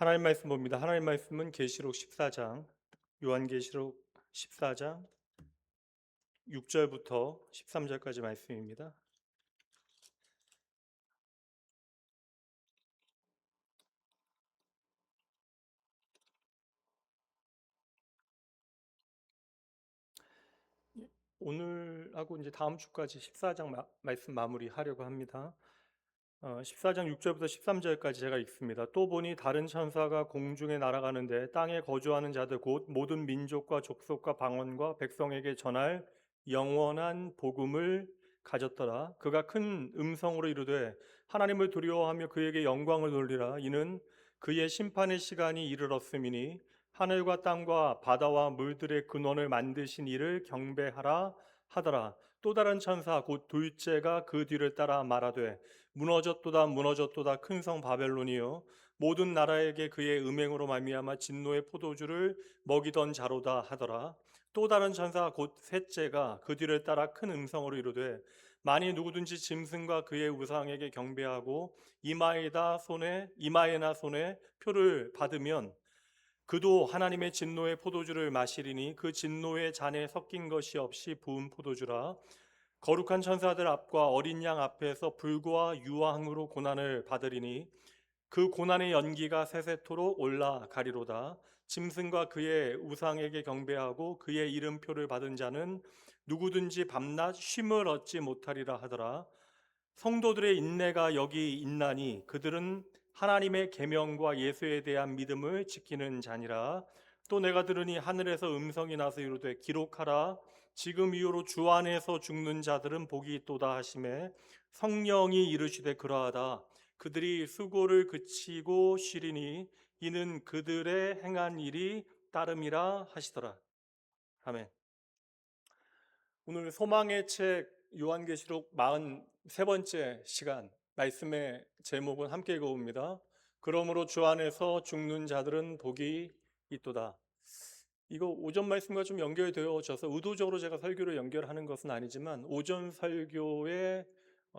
하나님 말씀 봅니다. 하나님 말씀은 계시록 14장, 요한계시록 14장 6절부터 13절까지 말씀입니다. 오늘하고 이제 다음 주까지 14장 말씀 마무리하려고 합니다. 14장 6절부터 13절까지 제가 읽습니다. 또 보니 다른 천사가 공중에 날아가는데 땅에 거주하는 자들 곧 모든 민족과 족속과 방언과 백성에게 전할 영원한 복음을 가졌더라. 그가 큰 음성으로 이르되 하나님을 두려워하며 그에게 영광을 돌리라. 이는 그의 심판의 시간이 이르렀음이니 하늘과 땅과 바다와 물들의 근원을 만드신 이를 경배하라 하더라. 또 다른 천사 곧 둘째가 그 뒤를 따라 말하되 무너졌도다 무너졌도다 큰 성 바벨론이요 모든 나라에게 그의 음행으로 말미암아 진노의 포도주를 먹이던 자로다 하더라. 또 다른 천사 곧 셋째가 그 뒤를 따라 큰 음성으로 이르되 만일 누구든지 짐승과 그의 우상에게 경배하고 이마에나 손에 표를 받으면 그도 하나님의 진노의 포도주를 마시리니 그 진노의 잔에 섞인 것이 없이 부은 포도주라. 거룩한 천사들 앞과 어린 양 앞에서 불과 유황으로 고난을 받으리니 그 고난의 연기가 세세토록 올라가리로다. 짐승과 그의 우상에게 경배하고 그의 이름표를 받은 자는 누구든지 밤낮 쉼을 얻지 못하리라 하더라. 성도들의 인내가 여기 있나니 그들은 하나님의 계명과 예수에 대한 믿음을 지키는 자니라. 또 내가 들으니 하늘에서 음성이 나서 이르되 기록하라. 지금 이후로 주 안에서 죽는 자들은 복이 있도다 하시매 성령이 이르시되 그러하다. 그들이 수고를 그치고 쉬리니 이는 그들의 행한 일이 따름이라 하시더라. 아멘. 오늘 소망의 책 요한계시록 43번째 시간 말씀의 제목은 함께 읽어봅니다. 그러므로 주 안에서 죽는 자들은 복이 있도다. 이거 오전 말씀과 좀 연결되어져서 의도적으로 제가 설교를 연결하는 것은 아니지만 오전 설교의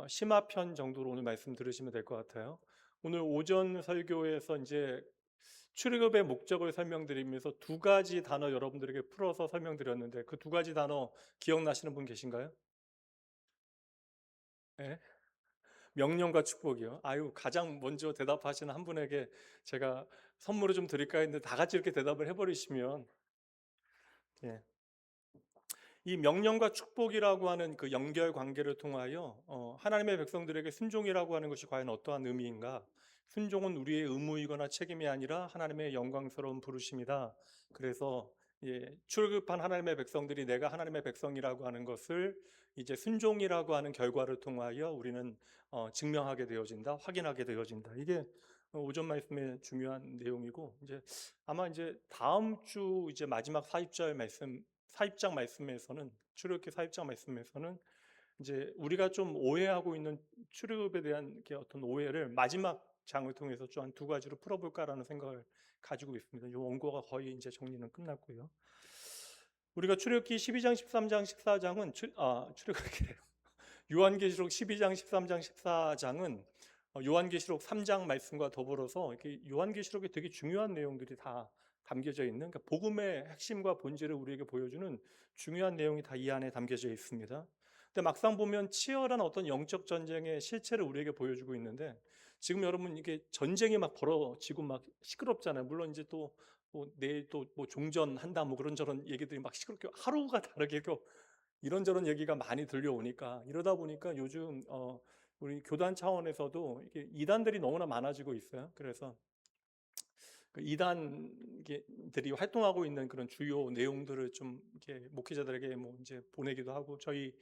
심화편 정도로 오늘 말씀 들으시면 될 것 같아요. 오늘 오전 설교에서 이제 출애굽의 목적을 설명드리면서 두 가지 단어 여러분들에게 풀어서 설명드렸는데 그 두 가지 단어 기억나시는 분 계신가요? 네? 명령과 축복이요. 아유, 가장 먼저 대답하시는 한 분에게 제가 선물을 좀 드릴까 했는데 다 같이 이렇게 대답을 해버리시면 예. 이 명령과 축복이라고 하는 그 연결 관계를 통하여 하나님의 백성들에게 순종이라고 하는 것이 과연 어떠한 의미인가? 순종은 우리의 의무이거나 책임이 아니라 하나님의 영광스러운 부르심이다. 그래서 출애굽한 하나님의 백성들이 내가 하나님의 백성이라고 하는 것을 이제 순종이라고 하는 결과를 통하여 우리는 증명하게 되어진다, 확인하게 되어진다. 이게 오전 말씀의 중요한 내용이고 이제 아마 이제 다음 주 이제 마지막 사입장 말씀에서는 출애굽기 사입장 말씀에서는 이제 우리가 좀 오해하고 있는 출애굽에 대한 어떤 오해를 마지막 장을 통해서 좀 한 두 가지로 풀어볼까라는 생각을 가지고 있습니다. 이 원고가 거의 이제 정리는 끝났고요. 우리가 출애굽기 12장, 13장, 14장은 출애굽기래요. 요한계시록 12장, 13장, 14장은 요한계시록 3장 말씀과 더불어서 이렇게 요한계시록에 되게 중요한 내용들이 다 담겨져 있는 그러니까 복음의 핵심과 본질을 우리에게 보여주는 중요한 내용이 다 이 안에 담겨져 있습니다. 근데 막상 보면 치열한 어떤 영적 전쟁의 실체를 우리에게 보여주고 있는데 지금 여러분 이게 전쟁이 막 벌어지고 막 시끄럽잖아요. 물론 이제 또 뭐 내일 또 뭐 종전한다 뭐 그런저런 얘기들이 막 시끄럽게 하루가 다르게 이런저런 얘기가 많이 들려오니까 이러다 보니까 요즘 우리 교단 차원에서도 이게 이단들이 너무나 많아지고 있어요. 그래서 그 이단들이 활동하고 있는 그런 주요 내용들을 좀 이렇게 목회자들에게 뭐 이제 보내기도 하고 저희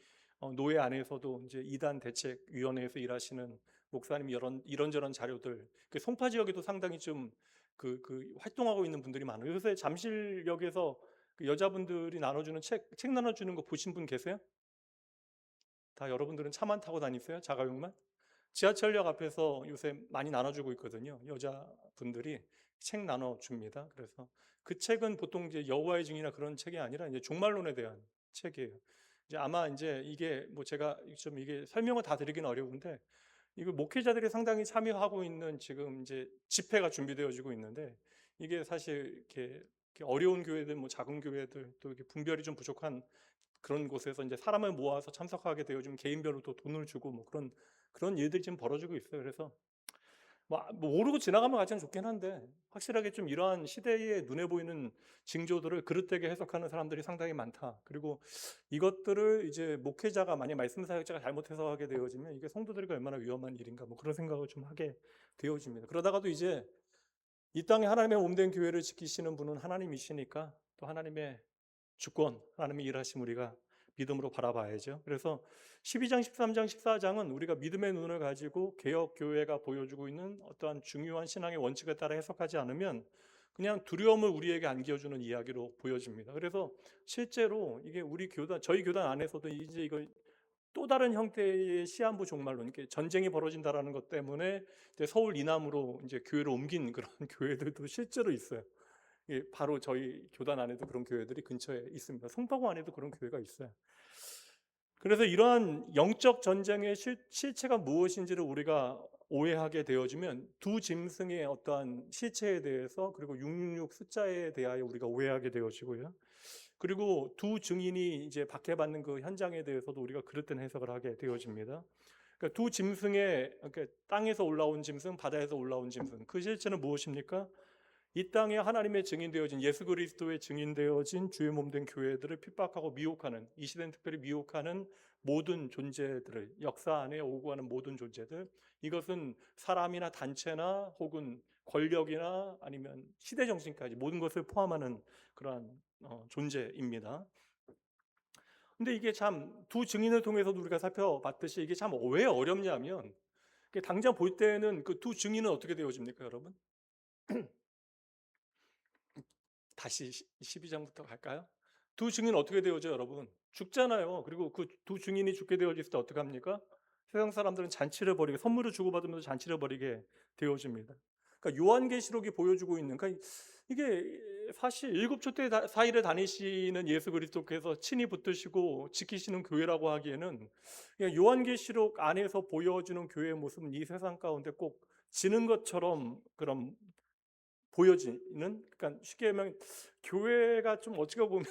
노회 안에서도 이제 이단 대책위원회에서 일하시는 목사님이 이런저런 자료들 그 송파 지역에도 상당히 좀 그 활동하고 있는 분들이 많아요. 요새 잠실역에서 그 여자분들이 나눠주는 책 나눠주는 거 보신 분 계세요? 다 여러분들은 차만 타고 다니세요? 자가용만? 지하철역 앞에서 요새 많이 나눠주고 있거든요. 여자분들이 책 나눠줍니다. 그래서 그 책은 보통 이제 여호와의 증이나 그런 책이 아니라 이제 종말론에 대한 책이에요. 이제 아마 이제 이게 뭐 제가 좀 이게 설명을 다 드리기는 어려운데 이거 목회자들이 상당히 참여하고 있는 지금 이제 집회가 준비되어지고 있는데, 이게 사실 이렇게 어려운 교회들, 뭐 작은 교회들, 또 이렇게 분별이 좀 부족한 그런 곳에서 이제 사람을 모아서 참석하게 되어지면 개인별로 또 돈을 주고 뭐 그런 일들이 지금 벌어지고 있어요. 그래서 뭐 모르고 지나가면 가장 좋긴 한데, 확실하게 좀 이러한 시대에 눈에 보이는 징조들을 그릇되게 해석하는 사람들이 상당히 많다. 그리고 이것들을 이제 목회자가, 만약 말씀 사역자가 잘못 해석하게 되어지면 이게 성도들에게 얼마나 위험한 일인가, 뭐 그런 생각을 좀 하게 되어집니다. 그러다가도 이제 이 땅에 하나님의 몸된 교회를 지키시는 분은 하나님이시니까, 또 하나님의 주권, 하나님의 일하심 우리가 믿음으로 바라봐야죠. 그래서 12장, 13장, 14장은 우리가 믿음의 눈을 가지고 개혁 교회가 보여주고 있는 어떠한 중요한 신앙의 원칙에 따라 해석하지 않으면 그냥 두려움을 우리에게 안겨주는 이야기로 보여집니다. 그래서 실제로 이게 우리 교단, 저희 교단 안에서도 이제 이걸 또 다른 형태의 시한부 종말론, 이렇게 전쟁이 벌어진다라는 것 때문에 이제 서울 이남으로 이제 교회를 옮긴 그런 교회들도 실제로 있어요. 예, 바로 저희 교단 안에도 그런 교회들이 근처에 있습니다. 송파구 안에도 그런 교회가 있어요. 그래서 이러한 영적 전쟁의 실체가 무엇인지를 우리가 오해하게 되어지면 두 짐승의 어떠한 실체에 대해서, 그리고 666 숫자에 대하여 우리가 오해하게 되어지고요. 그리고 두 증인이 이제 박해받는 그 현장에 대해서도 우리가 그릇된 해석을 하게 되어집니다. 그러니까 두 짐승의, 그러니까 땅에서 올라온 짐승, 바다에서 올라온 짐승, 그 실체는 무엇입니까? 이 땅에 하나님의 증인되어진, 예수 그리스도의 증인되어진 주의 몸된 교회들을 핍박하고 미혹하는, 이 시대는 특별히 미혹하는 모든 존재들을, 역사 안에 오고 가는 모든 존재들, 이것은 사람이나 단체나 혹은 권력이나 아니면 시대 정신까지 모든 것을 포함하는 그러한 존재입니다. 근데 이게 참 두 증인을 통해서도 우리가 살펴봤듯이 이게 참 왜 어렵냐면, 당장 볼 때는 그 두 증인은 어떻게 되어집니까, 여러분? 다시 12장부터 갈까요? 두 증인 어떻게 되어져, 여러분? 죽잖아요. 그리고 그 두 증인이 죽게 되어질 때 어떻게 합니까? 세상 사람들은 잔치를 벌이게, 선물을 주고받으면서 잔치를 벌이게 되어집니다. 그러니까 요한계시록이 보여주고 있는, 그러니까 이게 사실 일곱 촛대 사이를 다니시는 예수 그리스도께서 친히 붙드시고 지키시는 교회라고 하기에는, 그냥 요한계시록 안에서 보여주는 교회의 모습은 이 세상 가운데 꼭 지는 것처럼 그런 보여지는, 그러니까 쉽게 말하면 교회가 좀 어찌 보면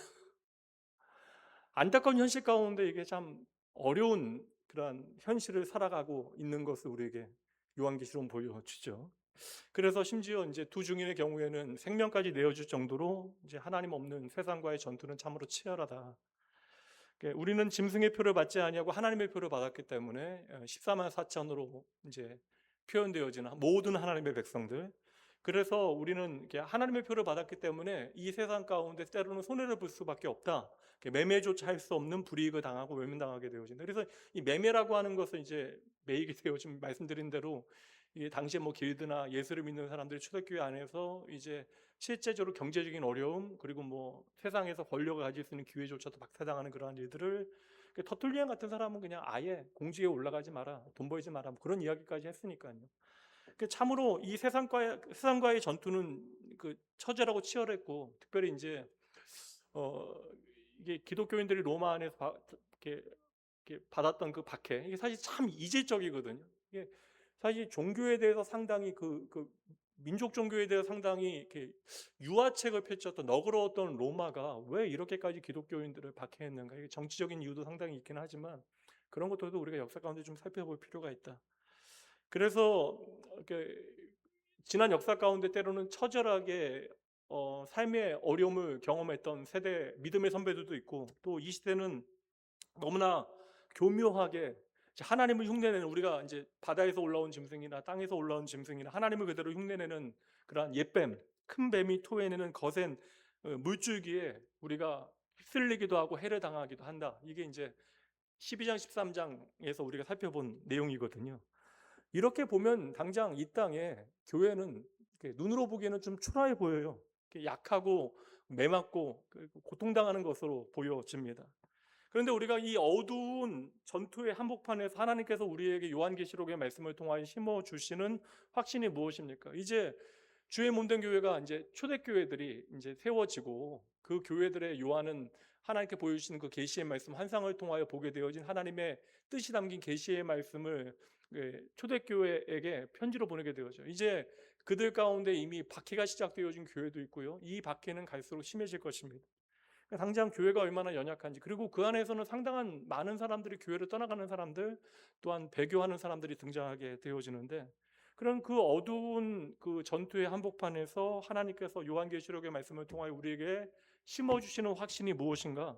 안타까운 현실 가운데 이게 참 어려운 그러한 현실을 살아가고 있는 것을 우리에게 요한계시록은 보여주죠. 그래서 심지어 이제 두 증인의 경우에는 생명까지 내어줄 정도로 이제 하나님 없는 세상과의 전투는 참으로 치열하다. 우리는 짐승의 표를 받지 아니하고 하나님의 표를 받았기 때문에 14만 4천으로 이제 표현되어지는 모든 하나님의 백성들. 그래서 우리는 하나님의 표를 받았기 때문에 이 세상 가운데 때로는 손해를 볼 수밖에 없다. 매매조차 할 수 없는 불이익을 당하고 외면당하게 되어진다. 그래서 이 매매라고 하는 것은 이제 매이게 되어 지금 말씀드린 대로 이게 당시에 뭐 길드나 예수를 믿는 사람들이 초대교회 안에서 이제 실제적으로 경제적인 어려움, 그리고 뭐 세상에서 권력을 가질 수 있는 기회조차도 박탈당하는 그러한 일들을, 터툴리안 같은 사람은 그냥 아예 공직에 올라가지 마라, 돈 벌지 마라, 뭐 그런 이야기까지 했으니까요. 참으로 이 세상과의 전투는 그 처절하고 치열했고, 특별히 이제 어 이게 기독교인들이 로마 안에서 이렇게 받았던 그 박해, 이게 사실 참 이질적이거든요. 이게 사실 종교에 대해서 상당히 그 민족 종교에 대해서 상당히 이렇게 유화책을 펼쳤던 너그러웠던 로마가 왜 이렇게까지 기독교인들을 박해했는가? 이게 정치적인 이유도 상당히 있긴 하지만 그런 것들도 우리가 역사 가운데 좀 살펴볼 필요가 있다. 그래서 이렇게 지난 역사 가운데 때로는 처절하게 삶의 어려움을 경험했던 세대 믿음의 선배들도 있고, 또 이 시대는 너무나 교묘하게 하나님을 흉내내는, 우리가 이제 바다에서 올라온 짐승이나 땅에서 올라온 짐승이나 하나님을 그대로 흉내내는 그러한 옛뱀, 큰 뱀이 토해내는 거센 물줄기에 우리가 휩쓸리기도 하고 해를 당하기도 한다. 이게 이제 12장 13장에서 우리가 살펴본 내용이거든요. 이렇게 보면 당장 이 땅에 교회는 눈으로 보기에는 좀 초라해 보여요. 약하고 매맞고 고통당하는 것으로 보여집니다. 그런데 우리가 이 어두운 전투의 한복판에서 하나님께서 우리에게 요한계시록의 말씀을 통하여 심어 주시는 확신이 무엇입니까? 이제 주의 몸된 교회가 이제 초대교회들이 이제 세워지고, 그 교회들의 요한은 하나님께 보여주시는 그 계시의 말씀, 환상을 통하여 보게 되어진 하나님의 뜻이 담긴 계시의 말씀을 초대교회에게 편지로 보내게 되어죠. 이제 그들 가운데 이미 박해가 시작되어진 교회도 있고요. 이 박해는 갈수록 심해질 것입니다. 그러니까 당장 교회가 얼마나 연약한지, 그리고 그 안에서는 상당한 많은 사람들이 교회를 떠나가는 사람들, 또한 배교하는 사람들이 등장하게 되어지는데, 그런 그 어두운 그 전투의 한복판에서 하나님께서 요한계시록의 말씀을 통하여 우리에게 심어주시는 확신이 무엇인가?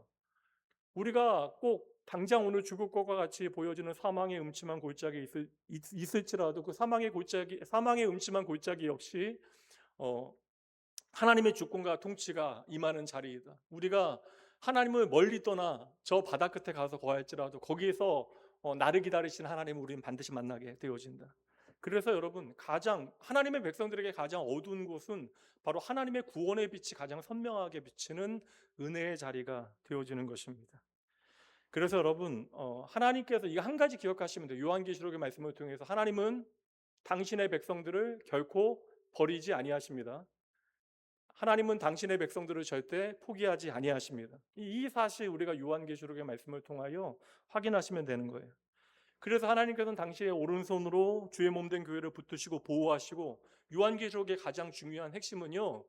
우리가 꼭 당장 오늘 죽을 것과 같이 보여지는 사망의 음침한 골짜기 있을지라도 그 사망의 음침한 골짜기 역시 어, 하나님의 주권과 통치가 임하는 자리이다. 우리가 하나님을 멀리 떠나 저 바다 끝에 가서 거할지라도 거기에서 나를 기다리신 하나님을 우리는 반드시 만나게 되어진다. 그래서 여러분, 가장 하나님의 백성들에게 가장 어두운 곳은 바로 하나님의 구원의 빛이 가장 선명하게 비치는 은혜의 자리가 되어지는 것입니다. 그래서 여러분, 하나님께서 이 한 가지 기억하시면 돼요. 요한계시록의 말씀을 통해서 하나님은 당신의 백성들을 결코 버리지 아니하십니다. 하나님은 당신의 백성들을 절대 포기하지 아니하십니다. 이 사실 우리가 요한계시록의 말씀을 통하여 확인하시면 되는 거예요. 그래서 하나님께서는 당시에 오른손으로 주의 몸된 교회를 붙드시고 보호하시고, 요한계시록의 가장 중요한 핵심은요,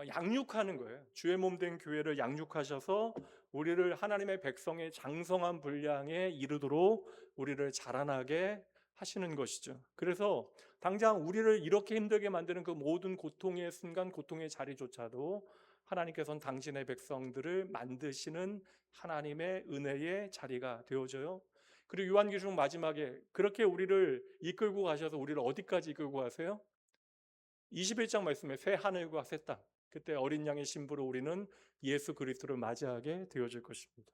양육하는 거예요. 주의 몸된 교회를 양육하셔서 우리를 하나님의 백성의 장성한 분량에 이르도록 우리를 자라나게 하시는 것이죠. 그래서 당장 우리를 이렇게 힘들게 만드는 그 모든 고통의 순간, 고통의 자리조차도 하나님께서는 당신의 백성들을 만드시는 하나님의 은혜의 자리가 되어져요. 그리고 요한계시록 마지막에 그렇게 우리를 이끌고 가셔서 우리를 어디까지 이끌고 가세요? 21장 말씀에 새 하늘과 새 땅, 그때 어린 양의 신부로 우리는 예수 그리스도를 맞이하게 되어질 것입니다.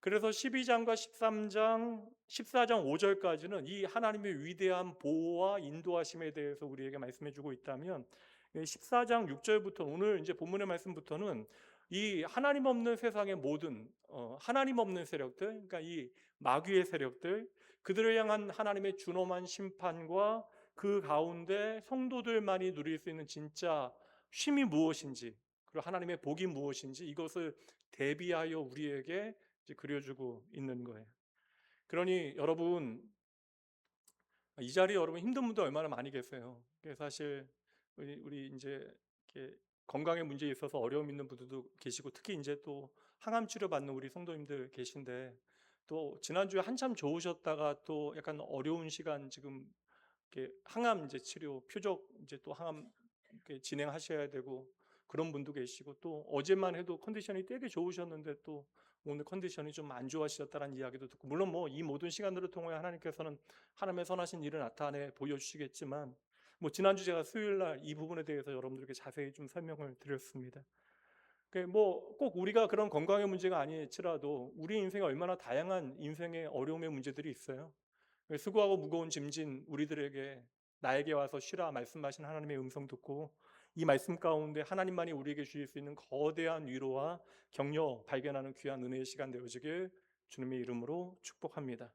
그래서 12장과 13장, 14장 5절까지는 이 하나님의 위대한 보호와 인도하심에 대해서 우리에게 말씀해 주고 있다면, 14장 6절부터 오늘 이제 본문의 말씀부터는 이 하나님 없는 세상의 모든 하나님 없는 세력들, 그러니까 이 마귀의 세력들, 그들을 향한 하나님의 준엄한 심판과 그 가운데 성도들만이 누릴 수 있는 진짜 쉼이 무엇인지, 그리고 하나님의 복이 무엇인지, 이것을 대비하여 우리에게 이제 그려주고 있는 거예요. 그러니 여러분, 이 자리에 여러분 힘든 분들 얼마나 많이 계세요. 사실 우리 이제 이렇게 건강에 문제 있어서 어려움 있는 분들도 계시고, 특히 이제 또 항암 치료 받는 우리 성도님들 계신데, 또 지난주에 한참 좋으셨다가 또 약간 어려운 시간, 지금 이렇게 항암 이제 치료 표적 이제 또 항암 이렇게 진행하셔야 되고 그런 분도 계시고, 또 어제만 해도 컨디션이 되게 좋으셨는데 또 오늘 컨디션이 좀 안 좋아지셨다는 이야기도 듣고, 물론 뭐 이 모든 시간들을 통해 하나님께서는 하나님의 선하신 일을 나타내 보여주시겠지만, 뭐 지난주 제가 수요일 날 이 부분에 대해서 여러분들에게 자세히 좀 설명을 드렸습니다. 뭐 꼭 우리가 그런 건강의 문제가 아닐지라도 우리 인생에 얼마나 다양한 인생의 어려움의 문제들이 있어요. 수고하고 무거운 짐진 우리들에게 나에게 와서 쉬라 말씀하신 하나님의 음성 듣고, 이 말씀 가운데 하나님만이 우리에게 주실 수 있는 거대한 위로와 격려 발견하는 귀한 은혜의 시간 되어지길 주님의 이름으로 축복합니다.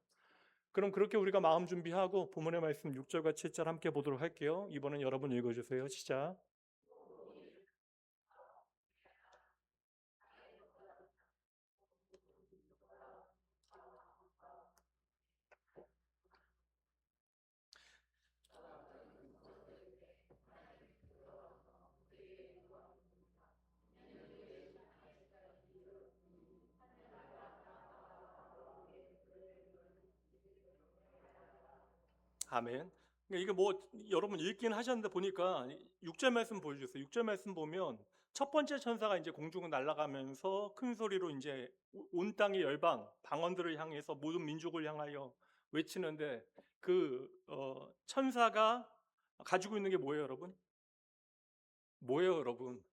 그럼 그렇게 우리가 마음 준비하고 본문의 말씀 6절과 7절 함께 보도록 할게요. 이번엔 여러분 읽어주세요. 시작. 아멘. 그러니까 이게 뭐 여러분 읽긴 하셨는데 보니까 6절 말씀 보여주세요. 6절 말씀 보면 첫 번째 천사가 이제 공중을 날아가면서 큰 소리로 이제 온 땅의 열방 방언들을 향해서 모든 민족을 향하여 외치는데, 그 천사가 가지고 있는 게 뭐예요, 여러분? 뭐예요, 여러분?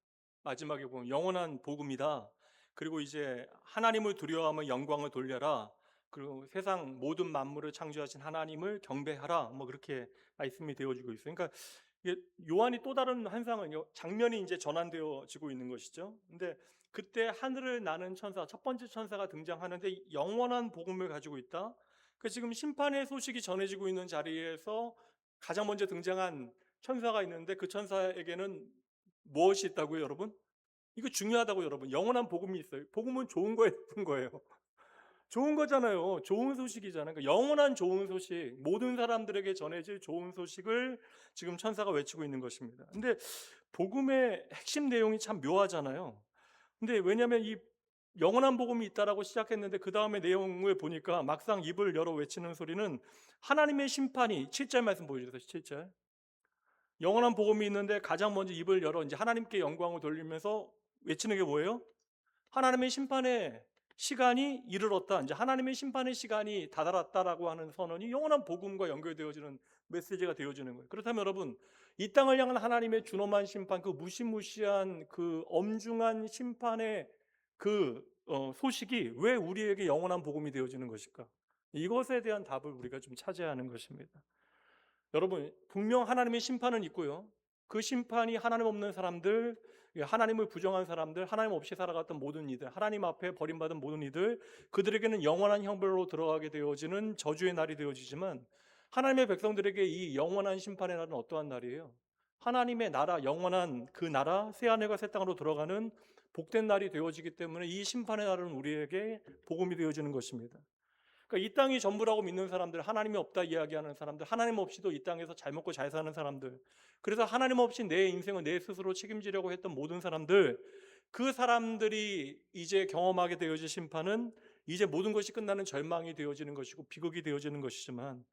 마지막에 보면 영원한 복음이다. 그리고 이제 하나님을 두려워하며 영광을 돌려라. 그리고 세상 모든 만물을 창조하신 하나님을 경배하라. 뭐 그렇게 말씀이 되어지고 있어요. 그러니까 이게 요한이 또 다른 환상은 장면이 이제 전환되어지고 있는 것이죠. 근데 그때 하늘을 나는 천사, 첫 번째 천사가 등장하는데 영원한 복음을 가지고 있다. 그 지금 심판의 소식이 전해지고 있는 자리에서 가장 먼저 등장한 천사가 있는데, 그 천사에게는 무엇이 있다고요, 여러분? 이거 중요하다고, 여러분. 영원한 복음이 있어요. 복음은 좋은 거예요, 나쁜 거예요? 좋은 거잖아요. 좋은 소식이잖아요. 그러니까 영원한 좋은 소식, 모든 사람들에게 전해질 좋은 소식을 지금 천사가 외치고 있는 것입니다. 근데 복음의 핵심 내용이 참 묘하잖아요. 근데 왜냐하면 이 영원한 복음이 있다라고 시작했는데 그 다음에 내용을 보니까 막상 입을 열어 외치는 소리는 하나님의 심판이 7절 말씀 보여주세요. 7절. 영원한 복음이 있는데 가장 먼저 입을 열어 이제 하나님께 영광을 돌리면서 외치는 게 뭐예요? 하나님의 심판의 시간이 이르렀다. 이제 하나님의 심판의 시간이 다다랐다라고 하는 선언이 영원한 복음과 연결되어지는 메시지가 되어지는 거예요. 그렇다면 여러분, 이 땅을 향한 하나님의 준엄한 심판, 그 무시무시한 그 엄중한 심판의 그 소식이 왜 우리에게 영원한 복음이 되어지는 것일까? 이것에 대한 답을 우리가 좀 찾아야 하는 것입니다. 여러분, 분명 하나님의 심판은 있고요. 그 심판이 하나님 없는 사람들, 하나님을 부정한 사람들, 하나님 없이 살아갔던 모든 이들, 하나님 앞에 버림받은 모든 이들, 그들에게는 영원한 형벌로 들어가게 되어지는 저주의 날이 되어지지만, 하나님의 백성들에게 이 영원한 심판의 날은 어떠한 날이에요? 하나님의 나라, 영원한 그 나라, 새하늘과 새 땅으로 들어가는 복된 날이 되어지기 때문에 이 심판의 날은 우리에게 복음이 되어지는 것입니다. 그러니까 이 땅이 전부라고 믿는 사람들, 하나님이 없다 이야기하는 사람들, 하나님 없이도 이 땅에서 잘 먹고 잘 사는 사람들, 그래서 하나님 없이 내 인생을 내 스스로 책임지려고 했던 모든 사람들, 그 사람들이 이제 경험하게 되어질 심판은 이제 모든 것이 끝나는 절망이 되어지는 것이고 비극이 되어지는 것이지만,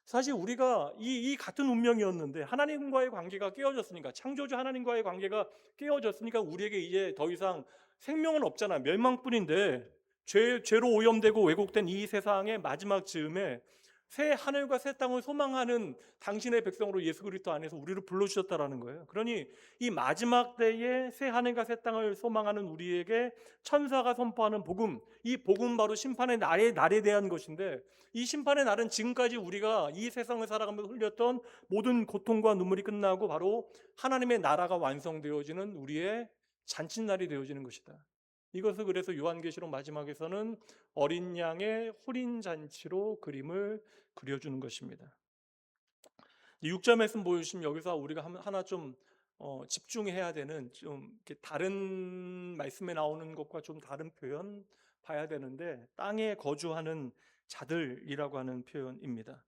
사실 우리가 이 같은 운명이었는데 하나님과의 관계가 깨어졌으니까, 창조주 하나님과의 관계가 깨어졌으니까 우리에게 이제 더 이상 생명은 없잖아. 멸망뿐인데 죄로 오염되고 왜곡된 이 세상의 마지막 즈음에 새 하늘과 새 땅을 소망하는 당신의 백성으로 예수 그리스도 안에서 우리를 불러주셨다라는 거예요. 그러니 이 마지막 때에 새 하늘과 새 땅을 소망하는 우리에게 천사가 선포하는 복음, 이 복음 바로 심판의 날에 대한 것인데, 이 심판의 날은 지금까지 우리가 이 세상을 살아가면서 흘렸던 모든 고통과 눈물이 끝나고 바로 하나님의 나라가 완성되어지는 우리의 잔칫날이 되어지는 것이다. 이것을 그래서 요한계시록 마지막에서는 어린 양의 혼인 잔치로 그림을 그려주는 것입니다. 6절 말씀 보여주시면 여기서 우리가 하나 좀 집중해야 되는, 좀 이렇게 다른 말씀에 나오는 것과 좀 다른 표현 봐야 되는데, 땅에 거주하는 자들이라고 하는 표현입니다.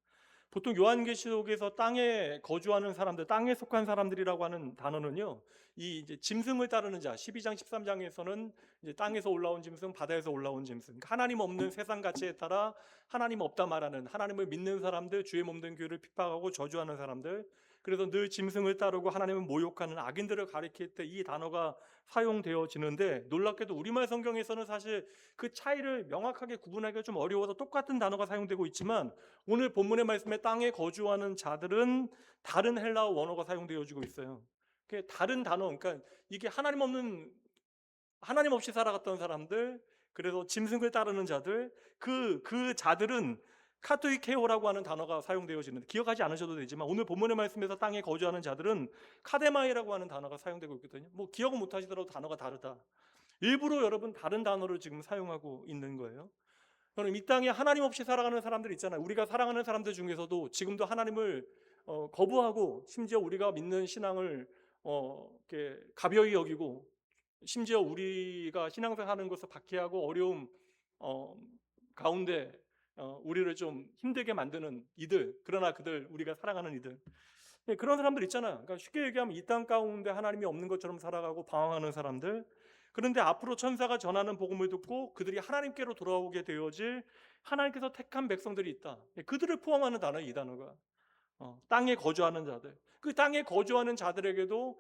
보통 요한계시록에서 땅에 거주하는 사람들, 땅에 속한 사람들이라고 하는 단어는요, 이 이제 짐승을 따르는 자, 12장 13장에서는 이제 땅에서 올라온 짐승, 바다에서 올라온 짐승, 그러니까 하나님 없는 세상 가치에 따라 하나님 없다 말하는, 하나님을 믿는 사람들, 주의 몸된 교회를 핍박하고 저주하는 사람들, 그래서 늘 짐승을 따르고 하나님을 모욕하는 악인들을 가리킬 때 이 단어가 사용되어지는데, 놀랍게도 우리말 성경에서는 사실 그 차이를 명확하게 구분하기가 좀 어려워서 똑같은 단어가 사용되고 있지만, 오늘 본문의 말씀에 땅에 거주하는 자들은 다른 헬라어 원어가 사용되어지고 있어요. 다른 단어, 그러니까 이게 하나님 없이 살아갔던 사람들, 그래서 짐승을 따르는 자들, 그 자들은 카토이케오라고 하는 단어가 사용되어지는데, 기억하지 않으셔도 되지만 오늘 본문의 말씀에서 땅에 거주하는 자들은 카데마이라고 하는 단어가 사용되고 있거든요. 뭐 기억은 못하시더라도 단어가 다르다. 일부러 여러분 다른 단어를 지금 사용하고 있는 거예요. 그럼 이 땅에 하나님 없이 살아가는 사람들 있잖아요. 우리가 사랑하는 사람들 중에서도 지금도 하나님을 거부하고, 심지어 우리가 믿는 신앙을 이렇게 가벼이 여기고, 심지어 우리가 신앙생활하는 것을 박해하고 어려움 가운데 우리를 좀 힘들게 만드는 이들, 그러나 그들, 우리가 사랑하는 이들, 그런 사람들 있잖아요. 그러니까 쉽게 얘기하면 이 땅 가운데 하나님이 없는 것처럼 살아가고 방황하는 사람들. 그런데 앞으로 천사가 전하는 복음을 듣고 그들이 하나님께로 돌아오게 되어질 하나님께서 택한 백성들이 있다. 그들을 포함하는 단어예요, 이 단어가. 땅에 거주하는 자들. 그 땅에 거주하는 자들에게도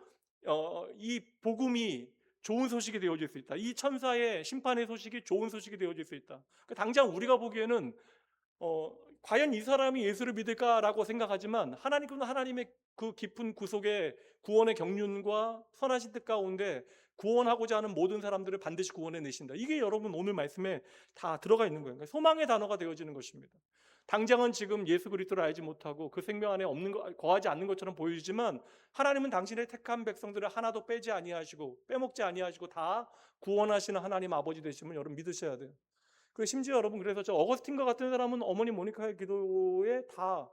이 복음이 좋은 소식이 되어질 수 있다. 이 천사의 심판의 소식이 좋은 소식이 되어질 수 있다. 당장 우리가 보기에는 과연 이 사람이 예수를 믿을까라고 생각하지만, 하나님께서는 하나님의 그 깊은 구속의 구원의 경륜과 선하신 뜻 가운데 구원하고자 하는 모든 사람들을 반드시 구원해 내신다. 이게 여러분 오늘 말씀에 다 들어가 있는 거예요. 그러니까 소망의 단어가 되어지는 것입니다. 당장은 지금 예수 그리스도를 알지 못하고 그 생명 안에 없는 거, 거하지 않는 것처럼 보이지만, 하나님은 당신의 택한 백성들을 하나도 빼지 아니하시고 빼먹지 아니하시고 다 구원하시는 하나님 아버지 되심을 여러분 믿으셔야 돼요. 심지어 여러분, 그래서 저 어거스틴과 같은 사람은 어머니 모니카의 기도에 다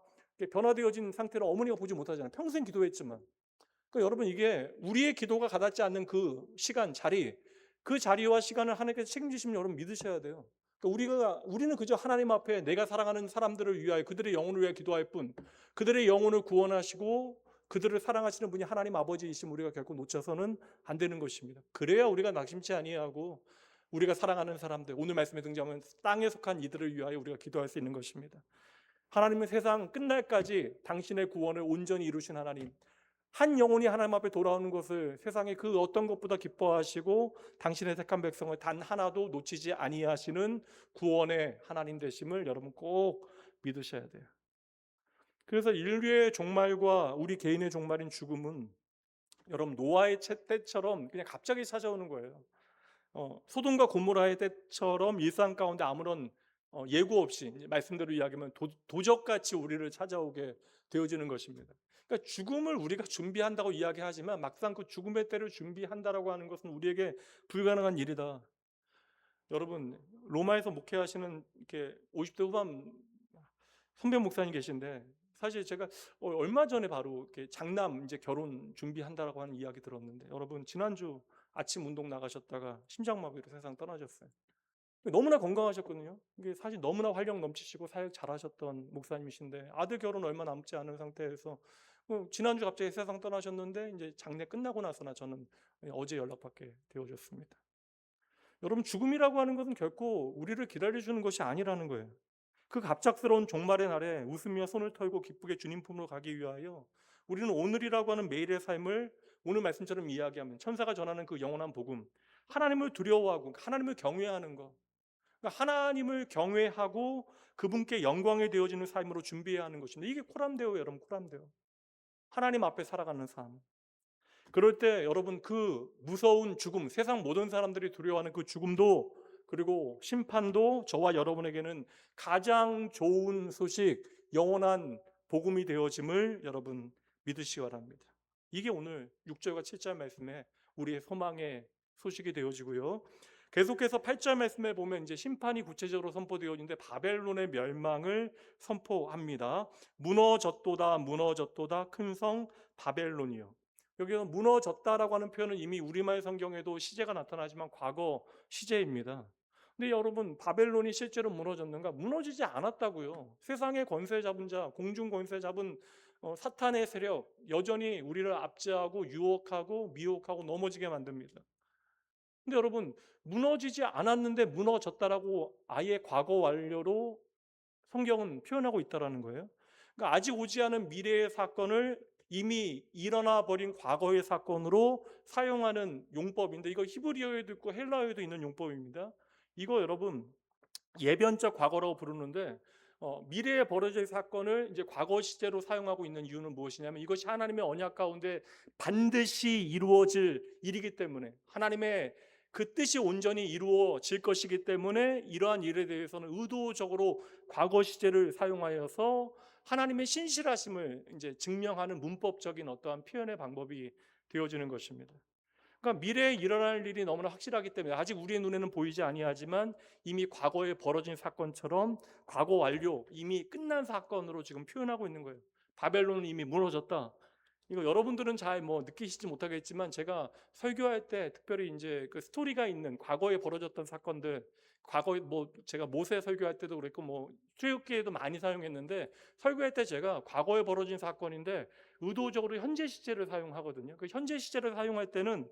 변화되어진 상태로 어머니가 보지 못하잖아요. 평생 기도했지만. 그러니까 여러분, 이게 우리의 기도가 가닿지 않는 그 시간, 자리, 그 자리와 시간을 하나님께서 책임지시면 여러분 믿으셔야 돼요. 그러니까 우리는 그저 하나님 앞에 내가 사랑하는 사람들을 위하여 그들의 영혼을 위하여 기도할 뿐, 그들의 영혼을 구원하시고 그들을 사랑하시는 분이 하나님 아버지이심 우리가 결코 놓쳐서는 안 되는 것입니다. 그래야 우리가 낙심치 아니하고 우리가 사랑하는 사람들, 오늘 말씀에 등장하면 땅에 속한 이들을 위하여 우리가 기도할 수 있는 것입니다. 하나님은 세상 끝날까지 당신의 구원을 온전히 이루신 하나님, 한 영혼이 하나님 앞에 돌아오는 것을 세상의 그 어떤 것보다 기뻐하시고 당신의 택한 백성을 단 하나도 놓치지 아니하시는 구원의 하나님 되심을 여러분 꼭 믿으셔야 돼요. 그래서 인류의 종말과 우리 개인의 종말인 죽음은 여러분 노아의 때처럼 그냥 갑자기 찾아오는 거예요. 소돔과 고모라의 때처럼 일상 가운데 아무런 예고 없이, 이제 말씀대로 이야기하면 도적같이 우리를 찾아오게 되어지는 것입니다. 그러니까 죽음을 우리가 준비한다고 이야기하지만 막상 그 죽음의 때를 준비한다라고 하는 것은 우리에게 불가능한 일이다. 여러분, 로마에서 목회하시는 이렇게 50대 후반 선배 목사님 계신데, 사실 제가 얼마 전에 바로 이렇게 장남 이제 결혼 준비한다라고 하는 이야기 들었는데, 여러분 지난주 아침 운동 나가셨다가 심장마비로 세상 떠나셨어요. 너무나 건강하셨거든요. 이게 사실 너무나 활력 넘치시고 사역 잘하셨던 목사님이신데, 아들 결혼 얼마 남지 않은 상태에서 지난주 갑자기 세상 떠나셨는데, 이제 장례 끝나고 나서나 저는 어제 연락받게 되어졌습니다. 여러분, 죽음이라고 하는 것은 결코 우리를 기다려주는 것이 아니라는 거예요. 그 갑작스러운 종말의 날에 웃으며 손을 털고 기쁘게 주님 품으로 가기 위하여 우리는 오늘이라고 하는 매일의 삶을 오늘 말씀처럼 이야기하면 천사가 전하는 그 영원한 복음, 하나님을 두려워하고 하나님을 경외하는 것, 그러니까 하나님을 경외하고 그분께 영광이 되어지는 삶으로 준비해야 하는 것입니다. 이게 코람데오예요, 여러분. 코람데오. 하나님 앞에 살아가는 삶. 그럴 때 여러분, 그 무서운 죽음, 세상 모든 사람들이 두려워하는 그 죽음도, 그리고 심판도 저와 여러분에게는 가장 좋은 소식, 영원한 복음이 되어짐을 여러분 믿으시기 바랍니다. 이게 오늘 6절과 7절 말씀에 우리의 소망의 소식이 되어지고요. 계속해서 8절 말씀에 보면 이제 심판이 구체적으로 선포되어지는데 바벨론의 멸망을 선포합니다. 무너졌도다, 무너졌도다, 큰 성 바벨론이요. 여기서 무너졌다라고 하는 표현은 이미 우리말 성경에도 시제가 나타나지만 과거 시제입니다. 근데 여러분, 바벨론이 실제로 무너졌는가? 무너지지 않았다고요. 세상의 권세 잡은 자, 공중 권세 잡은 사탄의 세력 여전히 우리를 압제하고 유혹하고 미혹하고 넘어지게 만듭니다. 근데 여러분, 무너지지 않았는데 무너졌다라고 아예 과거 완료로 성경은 표현하고 있다라는 거예요. 그러니까 아직 오지 않은 미래의 사건을 이미 일어나 버린 과거의 사건으로 사용하는 용법인데, 이거 히브리어에도 있고 헬라어에도 있는 용법입니다. 이거 여러분 예변적 과거라고 부르는데, 미래에 벌어질 사건을 이제 과거 시제로 사용하고 있는 이유는 무엇이냐면, 이것이 하나님의 언약 가운데 반드시 이루어질 일이기 때문에, 하나님의 그 뜻이 온전히 이루어질 것이기 때문에 이러한 일에 대해서는 의도적으로 과거 시제를 사용하여서 하나님의 신실하심을 이제 증명하는 문법적인 어떠한 표현의 방법이 되어지는 것입니다. 그러니까 미래에 일어날 일이 너무나 확실하기 때문에 아직 우리의 눈에는 보이지 아니하지만 이미 과거에 벌어진 사건처럼 과거 완료, 이미 끝난 사건으로 지금 표현하고 있는 거예요. 바벨론은 이미 무너졌다. 이거 여러분들은 잘 느끼시지 못하겠지만, 제가 설교할 때 특별히 이제 그 스토리가 있는 과거에 벌어졌던 사건들, 과거에 제가 모세 설교할 때도 그랬고 출애굽기에도 많이 사용했는데, 설교할 때 제가 과거에 벌어진 사건인데 의도적으로 현재 시제를 사용하거든요. 그 현재 시제를 사용할 때는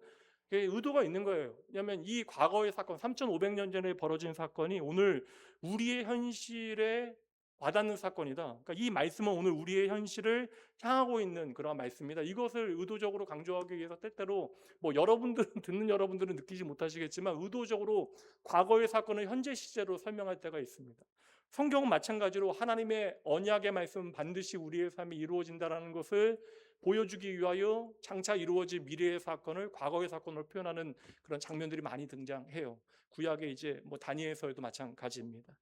의도가 있는 거예요. 왜냐하면 이 과거의 사건, 3,500년 전에 벌어진 사건이 오늘 우리의 현실에 와닿는 사건이다. 그러니까 이 말씀은 오늘 우리의 현실을 향하고 있는 그런 말씀이다. 이것을 의도적으로 강조하기 위해서 때때로 여러분들은 듣는 여러분들은 느끼지 못하시겠지만 의도적으로 과거의 사건을 현재 시제로 설명할 때가 있습니다. 성경은 마찬가지로 하나님의 언약의 말씀은 반드시 우리의 삶이 이루어진다는 것을 보여주기 위하여 장차 이루어질 미래의 사건을 과거의 사건으로 표현하는 그런 장면들이 많이 등장해요. 구약의 이제 다니엘서에도 마찬가지입니다.